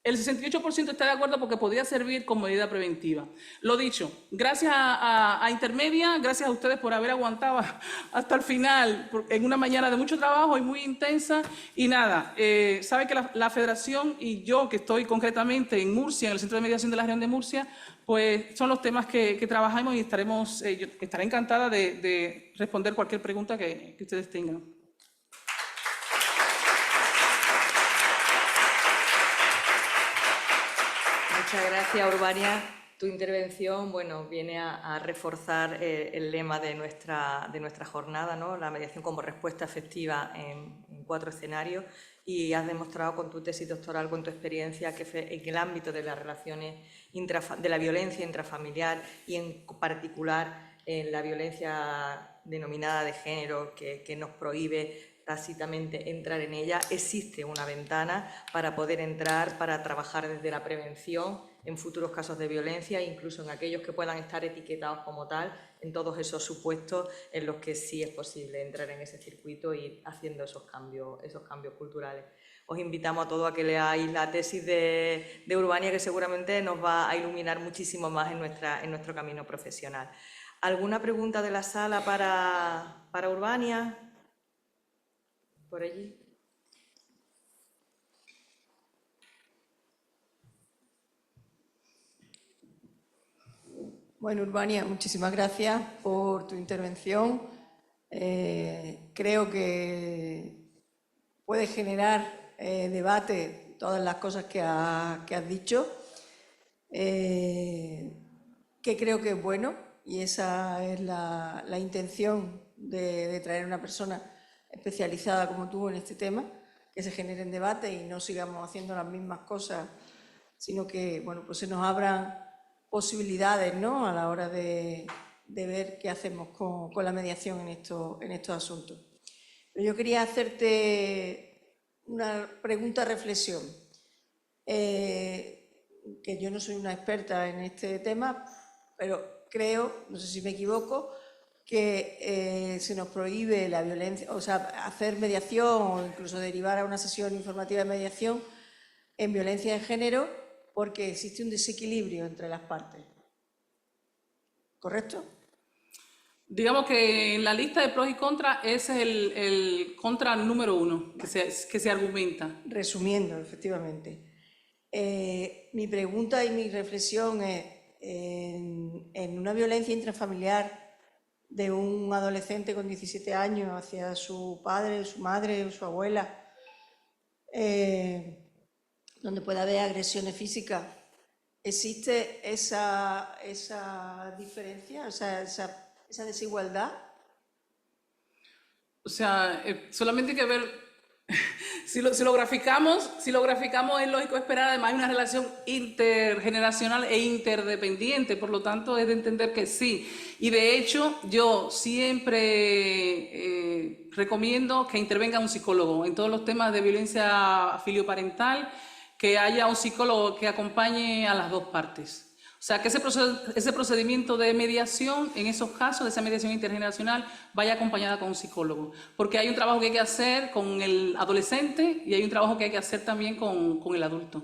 C: El 68% está de acuerdo porque podría servir como medida preventiva. Lo dicho, gracias a Intermedia, gracias a ustedes por haber aguantado hasta el final, en una mañana de mucho trabajo y muy intensa. Y nada, sabe que la Federación y yo, que estoy concretamente en Murcia, en el Centro de Mediación de la Región de Murcia, pues son los temas que trabajamos y yo estaré encantada de responder cualquier pregunta que ustedes tengan.
B: Muchas gracias, Urbania. Tu intervención, bueno, viene a reforzar el lema de nuestra jornada, ¿no? La mediación como respuesta efectiva en 4 escenarios, y has demostrado con tu tesis doctoral, con tu experiencia, que en el ámbito de las relaciones, de la violencia intrafamiliar y en particular en la violencia denominada de género, que nos prohíbe tácitamente entrar en ella, existe una ventana para poder entrar, para trabajar desde la prevención en futuros casos de violencia, incluso en aquellos que puedan estar etiquetados como tal, en todos esos supuestos en los que sí es posible entrar en ese circuito y ir haciendo esos cambios culturales. Os invitamos a todos a que leáis la tesis de Urbania, que seguramente nos va a iluminar muchísimo más en nuestro camino profesional. ¿Alguna pregunta de la sala para Urbania? Por allí.
D: Bueno, Urbania, muchísimas gracias por tu intervención. Creo que puede generar debate todas las cosas que has dicho, que creo que es bueno, y esa es la intención de traer una persona especializada como tú en este tema, que se generen debate y no sigamos haciendo las mismas cosas, sino que, bueno, pues se nos abran posibilidades, ¿no?, a la hora de ver qué hacemos con la mediación en estos asuntos. Pero yo quería hacerte una pregunta-reflexión, que yo no soy una experta en este tema, pero creo, no sé si me equivoco, que se nos prohíbe la violencia, o sea, hacer mediación o incluso derivar a una sesión informativa de mediación en violencia de género porque existe un desequilibrio entre las partes. ¿Correcto?
C: Digamos que en la lista de pros y contras ese es el contra número 1 que se argumenta.
D: Resumiendo, efectivamente. Mi pregunta y mi reflexión es, en una violencia intrafamiliar de un adolescente con 17 años hacia su padre, su madre o su abuela, donde puede haber agresiones físicas, ¿existe esa diferencia, esa desigualdad?
C: O sea, solamente hay que ver, si lo graficamos es lógico esperar. Además hay una relación intergeneracional e interdependiente, por lo tanto es de entender que sí. Y de hecho yo siempre recomiendo que intervenga un psicólogo en todos los temas de violencia filioparental, que haya un psicólogo que acompañe a las dos partes. O sea, que ese procedimiento de mediación, en esos casos, de esa mediación intergeneracional, vaya acompañada con un psicólogo. Porque hay un trabajo que hay que hacer con el adolescente y hay un trabajo que hay que hacer también con el adulto.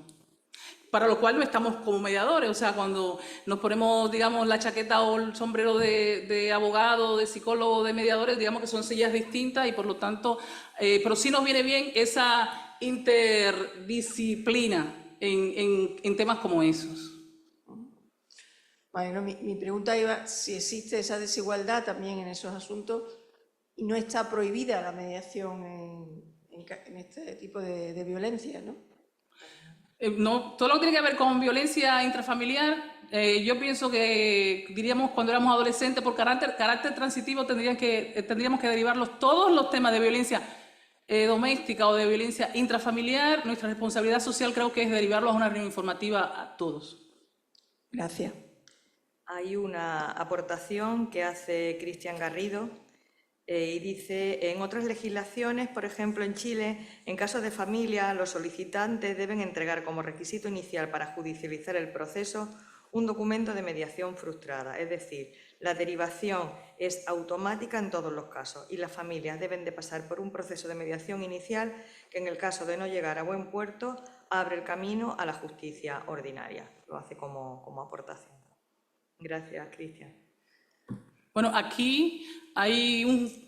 C: Para lo cual no estamos como mediadores. O sea, cuando nos ponemos, digamos, la chaqueta o el sombrero de abogado, de psicólogo, de mediadores, digamos que son sillas distintas y por lo tanto, pero sí nos viene bien esa interdisciplina en temas como esos.
D: Bueno, mi pregunta iba si existe esa desigualdad también en esos asuntos y no está prohibida la mediación en este tipo de violencia, ¿no?
C: No, todo lo que tiene que ver con violencia intrafamiliar, yo pienso que, diríamos, cuando éramos adolescentes, por carácter transitivo, tendríamos que derivarlos todos los temas de violencia doméstica o de violencia intrafamiliar. Nuestra responsabilidad social creo que es derivarlos a una reunión informativa a todos.
D: Gracias.
B: Hay una aportación que hace Cristian Garrido y dice: en otras legislaciones, por ejemplo en Chile, en casos de familia, los solicitantes deben entregar como requisito inicial para judicializar el proceso un documento de mediación frustrada, es decir, la derivación es automática en todos los casos y las familias deben de pasar por un proceso de mediación inicial que, en el caso de no llegar a buen puerto, abre el camino a la justicia ordinaria. Lo hace como aportación. Gracias, Cristian.
C: Bueno, aquí hay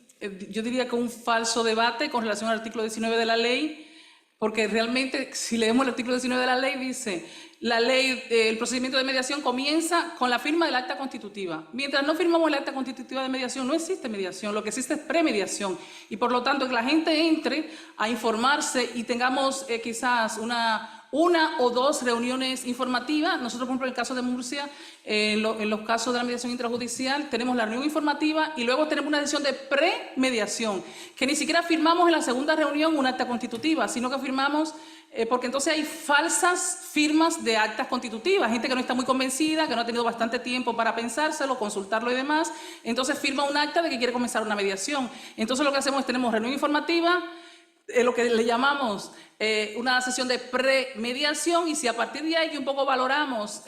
C: yo diría que un falso debate con relación al artículo 19 de la ley, porque realmente, si leemos el artículo 19 de la ley, dice, la ley, el procedimiento de mediación comienza con la firma del acta constitutiva. Mientras no firmamos el acta constitutiva de mediación, no existe mediación, lo que existe es premediación. Y por lo tanto, que la gente entre a informarse y tengamos quizás una o dos reuniones informativas. Nosotros, por ejemplo, en el caso de Murcia, en los casos de la mediación intrajudicial, tenemos la reunión informativa y luego tenemos una sesión de premediación, que ni siquiera firmamos en la segunda reunión un acta constitutiva, sino que firmamos, porque entonces hay falsas firmas de actas constitutivas, gente que no está muy convencida, que no ha tenido bastante tiempo para pensárselo, consultarlo y demás, entonces firma un acta de que quiere comenzar una mediación. Entonces lo que hacemos es tenemos reunión informativa, lo que le llamamos una sesión de premediación, y si a partir de ahí un poco valoramos,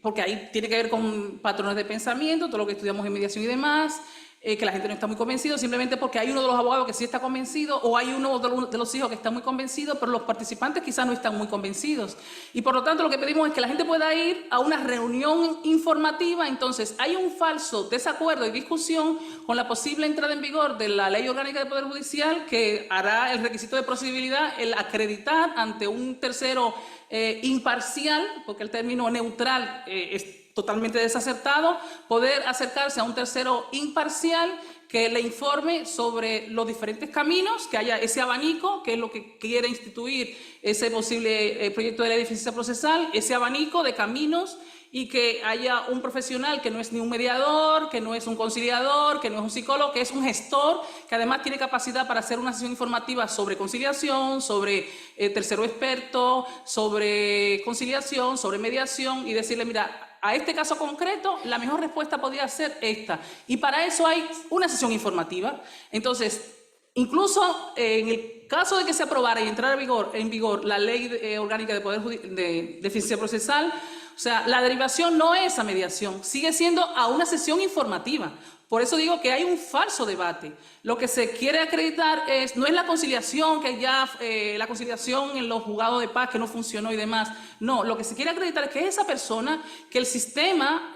C: porque ahí tiene que ver con patrones de pensamiento, todo lo que estudiamos en mediación y demás, que la gente no está muy convencido, simplemente porque hay uno de los abogados que sí está convencido o hay uno de los hijos que está muy convencido, pero los participantes quizás no están muy convencidos. Y por lo tanto lo que pedimos es que la gente pueda ir a una reunión informativa. Entonces hay un falso desacuerdo y discusión con la posible entrada en vigor de la Ley Orgánica del Poder Judicial, que hará el requisito de procedibilidad el acreditar ante un tercero imparcial, porque el término neutral es totalmente desacertado, poder acercarse a un tercero imparcial que le informe sobre los diferentes caminos, que haya ese abanico, que es lo que quiere instituir ese posible proyecto de ley de eficiencia procesal, ese abanico de caminos, y que haya un profesional que no es ni un mediador, que no es un conciliador, que no es un psicólogo, que es un gestor, que además tiene capacidad para hacer una sesión informativa sobre conciliación, sobre tercero experto, sobre conciliación, sobre mediación, y decirle, mira, a este caso concreto, la mejor respuesta podría ser esta. Y para eso hay una sesión informativa. Entonces, incluso en el caso de que se aprobara y entrara en vigor la Ley Orgánica de Eficiencia Procesal, o sea, la derivación no es a mediación, sigue siendo a una sesión informativa. Por eso digo que hay un falso debate. Lo que se quiere acreditar no es la conciliación, que ya la conciliación en los juzgados de paz que no funcionó y demás. No, lo que se quiere acreditar es que esa persona, que el sistema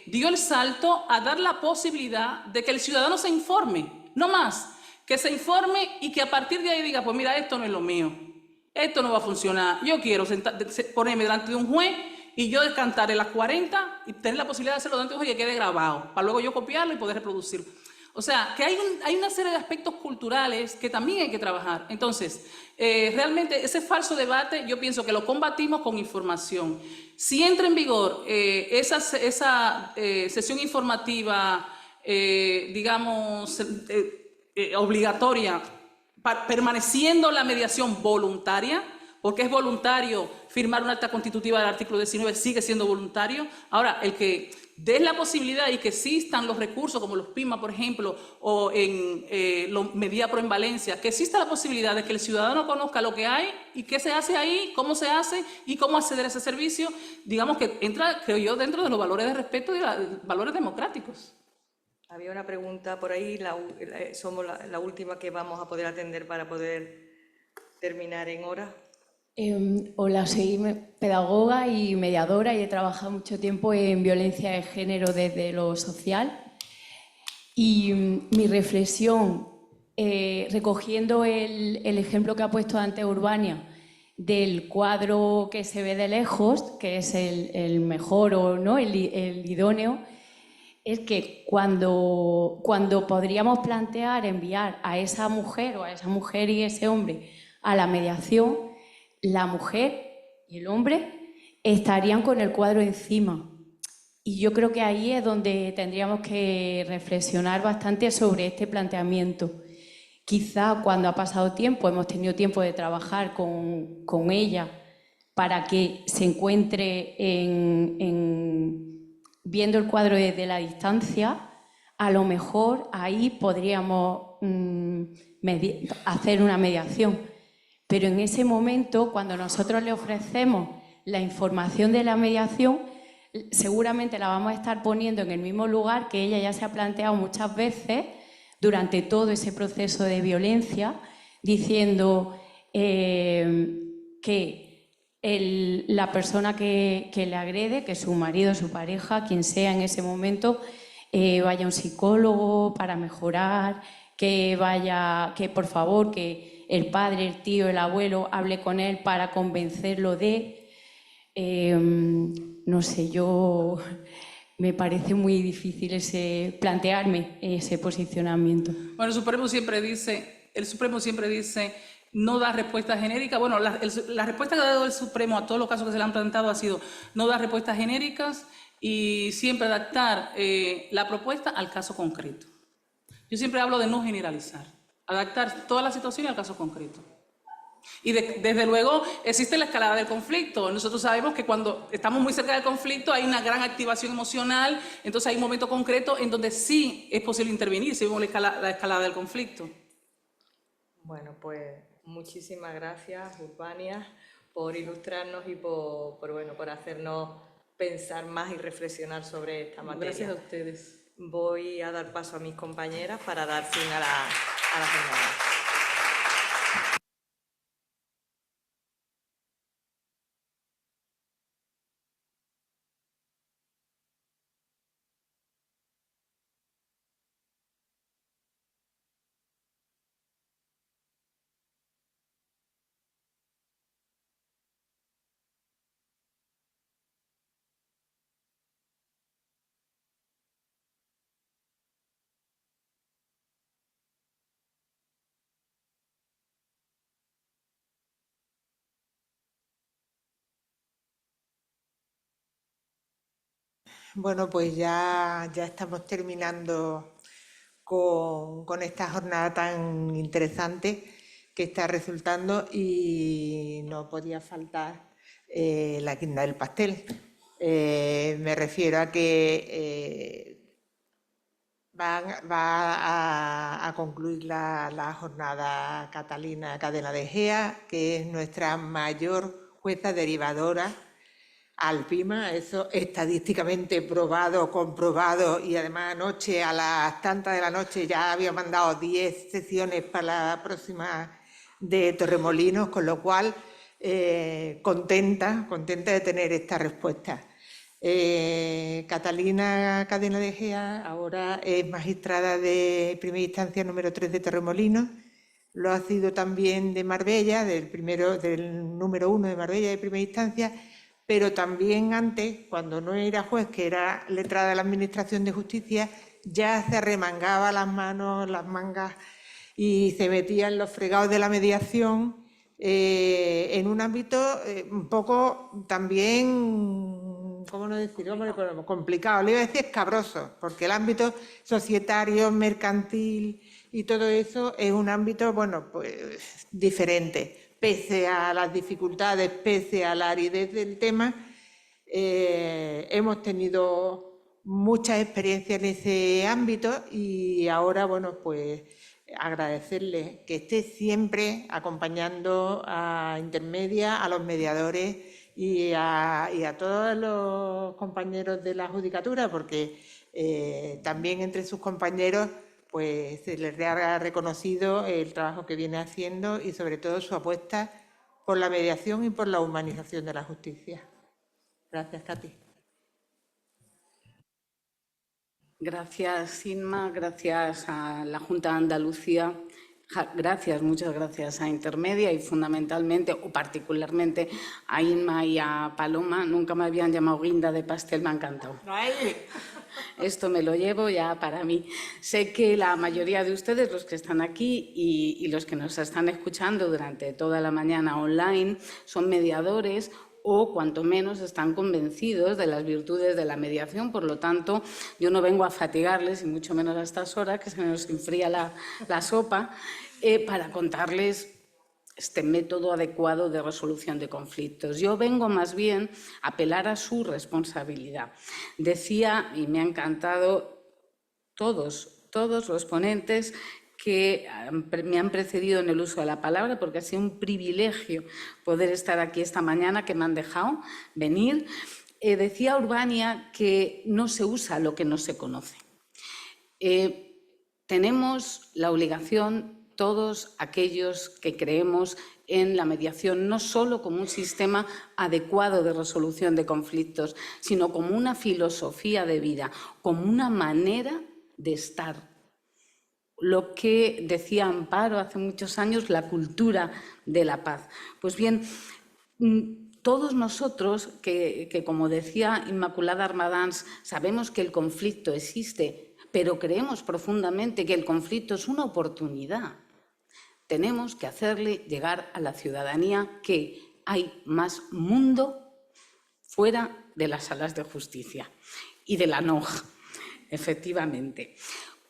C: dio el salto a dar la posibilidad de que el ciudadano se informe, no más, que se informe y que a partir de ahí diga, pues mira, esto no es lo mío, esto no va a funcionar, yo quiero ponerme delante de un juez y yo cantaré las 40 y tener la posibilidad de hacerlo delante de un juez y que quede grabado, para luego yo copiarlo y poder reproducirlo. O sea, que hay una serie de aspectos culturales que también hay que trabajar. Entonces, realmente ese falso debate yo pienso que lo combatimos con información. Si entra en vigor esa sesión informativa, digamos, obligatoria, permaneciendo la mediación voluntaria, porque es voluntario firmar una acta constitutiva del artículo 19, sigue siendo voluntario. Ahora, el que dé la posibilidad y que existan los recursos como los PIMA, por ejemplo, o en los Mediapro en Valencia, que exista la posibilidad de que el ciudadano conozca lo que hay y qué se hace ahí, cómo se hace y cómo acceder a ese servicio, digamos que entra, creo yo, dentro de los valores de respeto y los valores democráticos.
B: Había una pregunta por ahí, somos la última que vamos a poder atender para poder terminar en hora.
E: Hola, soy pedagoga y mediadora y he trabajado mucho tiempo en violencia de género desde lo social. Y mi reflexión, recogiendo el ejemplo que ha puesto antes Urbania, del cuadro que se ve de lejos, que es el mejor o no, el idóneo, es que cuando podríamos plantear enviar a esa mujer o a esa mujer y ese hombre a la mediación, la mujer y el hombre estarían con el cuadro encima. Y yo creo que ahí es donde tendríamos que reflexionar bastante sobre este planteamiento. Quizá cuando ha pasado tiempo, hemos tenido tiempo de trabajar con ella para que se encuentre viendo el cuadro desde la distancia, a lo mejor ahí podríamos hacer una mediación. Pero en ese momento, cuando nosotros le ofrecemos la información de la mediación, seguramente la vamos a estar poniendo en el mismo lugar que ella ya se ha planteado muchas veces durante todo ese proceso de violencia, diciendo que la persona que le agrede, que su marido, su pareja, quien sea en ese momento, vaya a un psicólogo para mejorar, que por favor, que el padre, el tío, el abuelo hable con él para convencerlo de... no sé, me parece muy difícil plantearme ese posicionamiento.
C: Bueno, el Supremo siempre dice no da respuesta genérica. Bueno, la respuesta que ha dado el Supremo a todos los casos que se le han planteado ha sido no dar respuestas genéricas y siempre adaptar la propuesta al caso concreto. Yo siempre hablo de no generalizar, adaptar toda la situación al caso concreto. Y desde luego existe la escalada del conflicto. Nosotros sabemos que cuando estamos muy cerca del conflicto hay una gran activación emocional, entonces hay un momento concreto en donde sí es posible intervenir si vemos la escalada del conflicto.
B: Bueno, pues muchísimas gracias, Urbania, por ilustrarnos y por hacernos pensar más y reflexionar sobre esta materia.
C: Gracias a ustedes.
B: Voy a dar paso a mis compañeras para dar fin a la jornada.
A: Bueno, pues ya estamos terminando con esta jornada tan interesante que está resultando y no podía faltar la guinda del pastel. Me refiero a que va a concluir la jornada Catalina Cadena de Gea, que es nuestra mayor jueza derivadora al PIMA, eso estadísticamente probado, comprobado, y además anoche a las tantas de la noche ya había mandado 10 sesiones para la próxima de Torremolinos, con lo cual contenta de tener esta respuesta. Catalina Cadena de Gea ahora es magistrada de primera instancia número 3 de Torremolinos, lo ha sido también de Marbella, del número 1 de Marbella de primera instancia, pero también antes, cuando no era juez, que era letrada de la Administración de Justicia, ya se arremangaba las manos, las mangas y se metía en los fregados de la mediación en un ámbito un poco también, ¿cómo no decirlo? Complicado, le iba a decir escabroso, porque el ámbito societario, mercantil y todo eso es un ámbito, bueno, pues diferente. Pese a las dificultades, pese a la aridez del tema, hemos tenido mucha experiencia en ese ámbito y ahora, bueno, pues agradecerle que esté siempre acompañando a Intermedia, a los mediadores y a todos los compañeros de la Judicatura, porque también entre sus compañeros pues se les ha reconocido el trabajo que viene haciendo y sobre todo su apuesta por la mediación y por la humanización de la justicia. Gracias, Katy.
F: Gracias, Inma, gracias a la Junta de Andalucía, muchas gracias a Intermedia y fundamentalmente o particularmente a Inma y a Paloma. Nunca me habían llamado guinda de pastel, me ha encantado. Esto me lo llevo ya para mí. Sé que la mayoría de ustedes, los que están aquí y los que nos están escuchando durante toda la mañana online, son mediadores o cuanto menos están convencidos de las virtudes de la mediación. Por lo tanto, yo no vengo a fatigarles, y mucho menos a estas horas, que se nos enfría la sopa, para contarles este método adecuado de resolución de conflictos. Yo vengo más bien a apelar a su responsabilidad. Decía, y me ha encantado, todos los ponentes que me han precedido en el uso de la palabra, porque ha sido un privilegio poder estar aquí esta mañana, que me han dejado venir. Decía Urbania que no se usa lo que no se conoce. Tenemos la obligación, todos aquellos que creemos en la mediación no solo como un sistema adecuado de resolución de conflictos, sino como una filosofía de vida, como una manera de estar. Lo que decía Amparo hace muchos años, la cultura de la paz. Pues bien, todos nosotros, que como decía Inmaculada Armadans, sabemos que el conflicto existe, pero creemos profundamente que el conflicto es una oportunidad. Tenemos que hacerle llegar a la ciudadanía que hay más mundo fuera de las salas de justicia y de la NOJ, efectivamente.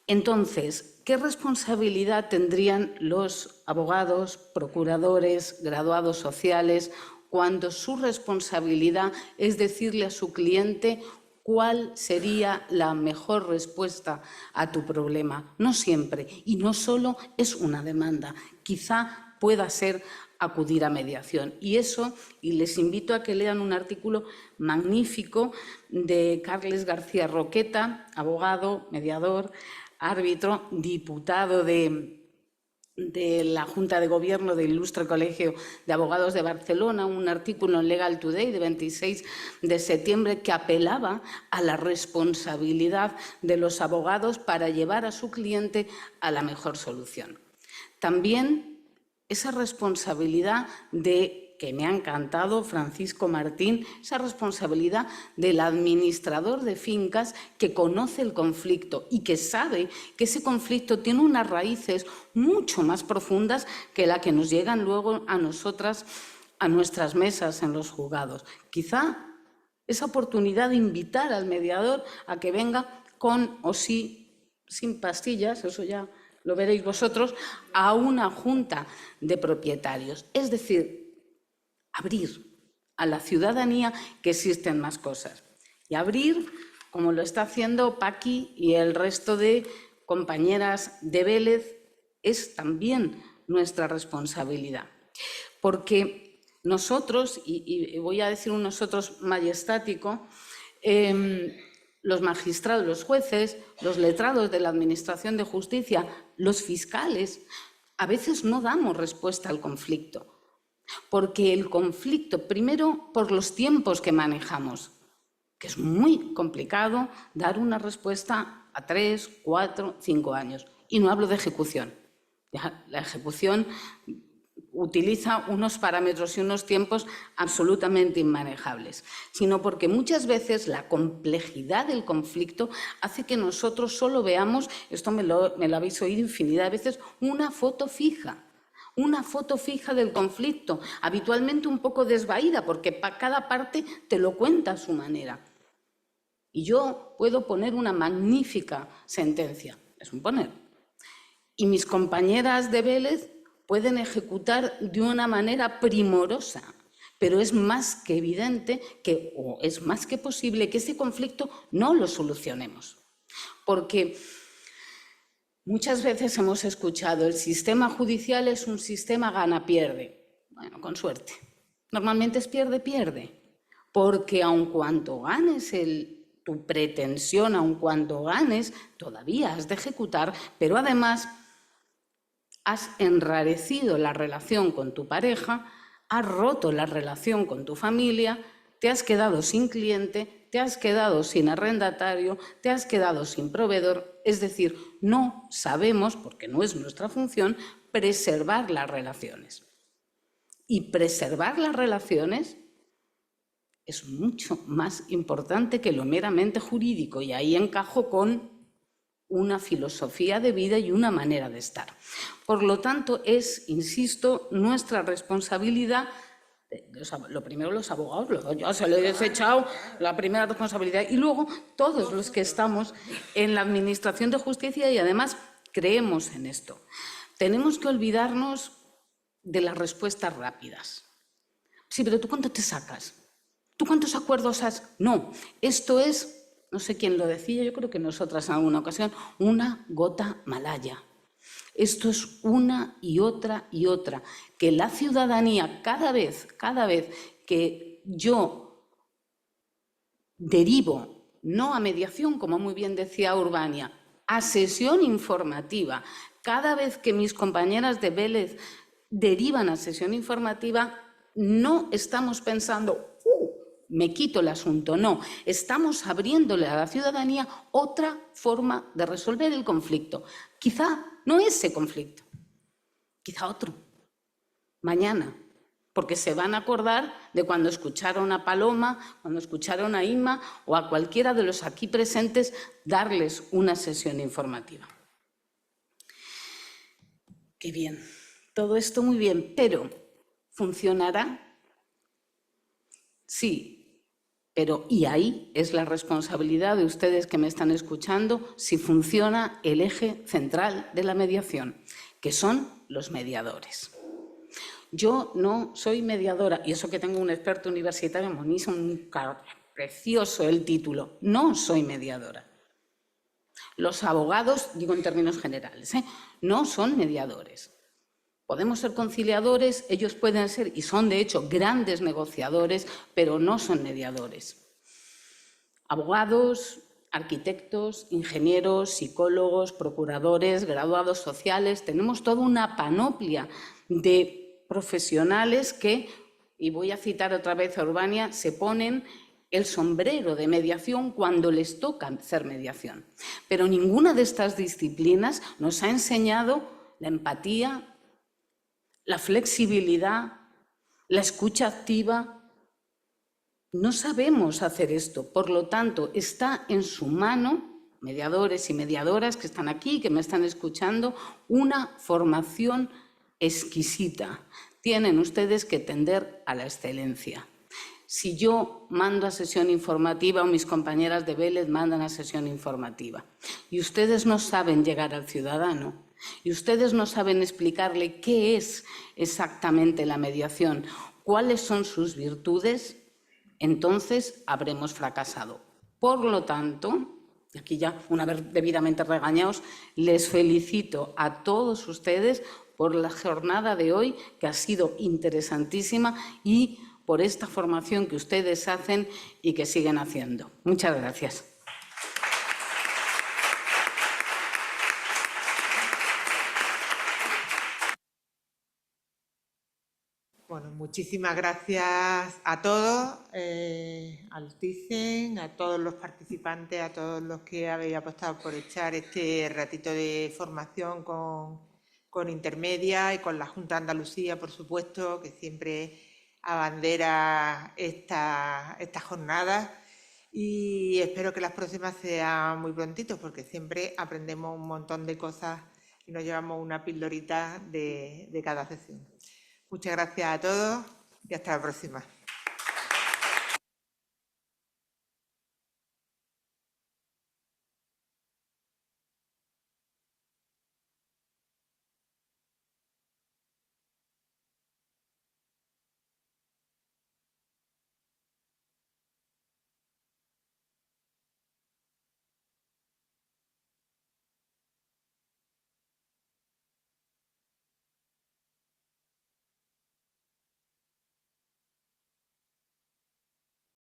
F: Entonces, ¿qué responsabilidad tendrían los abogados, procuradores, graduados sociales, cuando su responsabilidad es decirle a su cliente cuál sería la mejor respuesta a tu problema? No siempre, y no solo es una demanda, quizá pueda ser acudir a mediación. Y eso, y les invito a que lean un artículo magnífico de Carles García Roqueta, abogado, mediador, árbitro, diputado de la Junta de Gobierno del Ilustre Colegio de Abogados de Barcelona, un artículo en Legal Today de 26 de septiembre que apelaba a la responsabilidad de los abogados para llevar a su cliente a la mejor solución. También esa responsabilidad que me ha encantado Francisco Martín, esa responsabilidad del administrador de fincas que conoce el conflicto y que sabe que ese conflicto tiene unas raíces mucho más profundas que la que nos llegan luego a nosotras, a nuestras mesas en los juzgados. Quizá esa oportunidad de invitar al mediador a que venga con o sin pastillas, eso ya lo veréis vosotros, a una junta de propietarios. Es decir, abrir a la ciudadanía que existen más cosas. Y abrir, como lo está haciendo Paqui y el resto de compañeras de Vélez, es también nuestra responsabilidad. Porque nosotros, y voy a decir un nosotros majestático, los magistrados, los jueces, los letrados de la Administración de Justicia, los fiscales, a veces no damos respuesta al conflicto. Porque el conflicto, primero por los tiempos que manejamos, que es muy complicado dar una respuesta a 3, 4, 5 años. Y no hablo de ejecución. La ejecución utiliza unos parámetros y unos tiempos absolutamente inmanejables, sino porque muchas veces la complejidad del conflicto hace que nosotros solo veamos, esto me lo habéis oído infinidad de veces, una foto fija del conflicto, habitualmente un poco desvaída, porque cada parte te lo cuenta a su manera. Y yo puedo poner una magnífica sentencia, es un poner, y mis compañeras de Vélez pueden ejecutar de una manera primorosa, pero es más que evidente o es más que posible que ese conflicto no lo solucionemos. Porque muchas veces hemos escuchado el sistema judicial es un sistema gana-pierde. Bueno, con suerte. Normalmente es pierde-pierde, porque aun cuando ganes tu pretensión, aun cuando ganes, todavía has de ejecutar, pero además has enrarecido la relación con tu pareja, has roto la relación con tu familia, te has quedado sin cliente, te has quedado sin arrendatario, te has quedado sin proveedor. Es decir, no sabemos, porque no es nuestra función, preservar las relaciones. Y preservar las relaciones es mucho más importante que lo meramente jurídico, y ahí encajo con una filosofía de vida y una manera de estar. Por lo tanto, es, insisto, nuestra responsabilidad. Lo primero los abogados, luego yo se lo he desechado, la primera responsabilidad, y luego todos los que estamos en la Administración de Justicia y además creemos en esto. Tenemos que olvidarnos de las respuestas rápidas. Sí, pero ¿tú cuánto te sacas? ¿Tú cuántos acuerdos has? No, esto es, no sé quién lo decía, yo creo que nosotras en alguna ocasión, una gota malaya. Esto es una y otra, que la ciudadanía cada vez que yo derivo, no a mediación, como muy bien decía Urbania, a sesión informativa. Cada vez que mis compañeras de Vélez derivan a sesión informativa, no estamos pensando, me quito el asunto, no. Estamos abriéndole a la ciudadanía otra forma de resolver el conflicto. Quizá no ese conflicto, quizá otro, mañana, porque se van a acordar de cuando escucharon a Paloma, cuando escucharon a Inma o a cualquiera de los aquí presentes darles una sesión informativa. Qué bien, todo esto muy bien, pero ¿funcionará? Sí, pero y ahí es la responsabilidad de ustedes que me están escuchando si funciona el eje central de la mediación, que son los mediadores. Yo no soy mediadora, y eso que tengo un experto universitario, buenísimo, precioso el título, no soy mediadora. Los abogados, digo en términos generales, no son mediadores. Podemos ser conciliadores, ellos pueden ser, y son de hecho grandes negociadores, pero no son mediadores. Abogados, arquitectos, ingenieros, psicólogos, procuradores, graduados sociales, tenemos toda una panoplia de profesionales que, y voy a citar otra vez a Urbania, se ponen el sombrero de mediación cuando les toca hacer mediación. Pero ninguna de estas disciplinas nos ha enseñado la empatía, la flexibilidad, la escucha activa. No sabemos hacer esto, por lo tanto, está en su mano, mediadores y mediadoras que están aquí, que me están escuchando, una formación exquisita. Tienen ustedes que tender a la excelencia. Si yo mando a sesión informativa o mis compañeras de Vélez mandan a sesión informativa y ustedes no saben llegar al ciudadano y ustedes no saben explicarle qué es exactamente la mediación, cuáles son sus virtudes, entonces habremos fracasado. Por lo tanto, y aquí ya, una vez debidamente regañados, les felicito a todos ustedes por la jornada de hoy, que ha sido interesantísima, y por esta formación que ustedes hacen y que siguen haciendo. Muchas gracias.
A: Bueno, muchísimas gracias a todos, al TICEN, a todos los participantes, a todos los que habéis apostado por echar este ratito de formación con Intermedia y con la Junta de Andalucía, por supuesto, que siempre abandera esta jornada, y espero que las próximas sean muy prontitos, porque siempre aprendemos un montón de cosas y nos llevamos una pildorita de cada sesión. Muchas gracias a todos y hasta la próxima.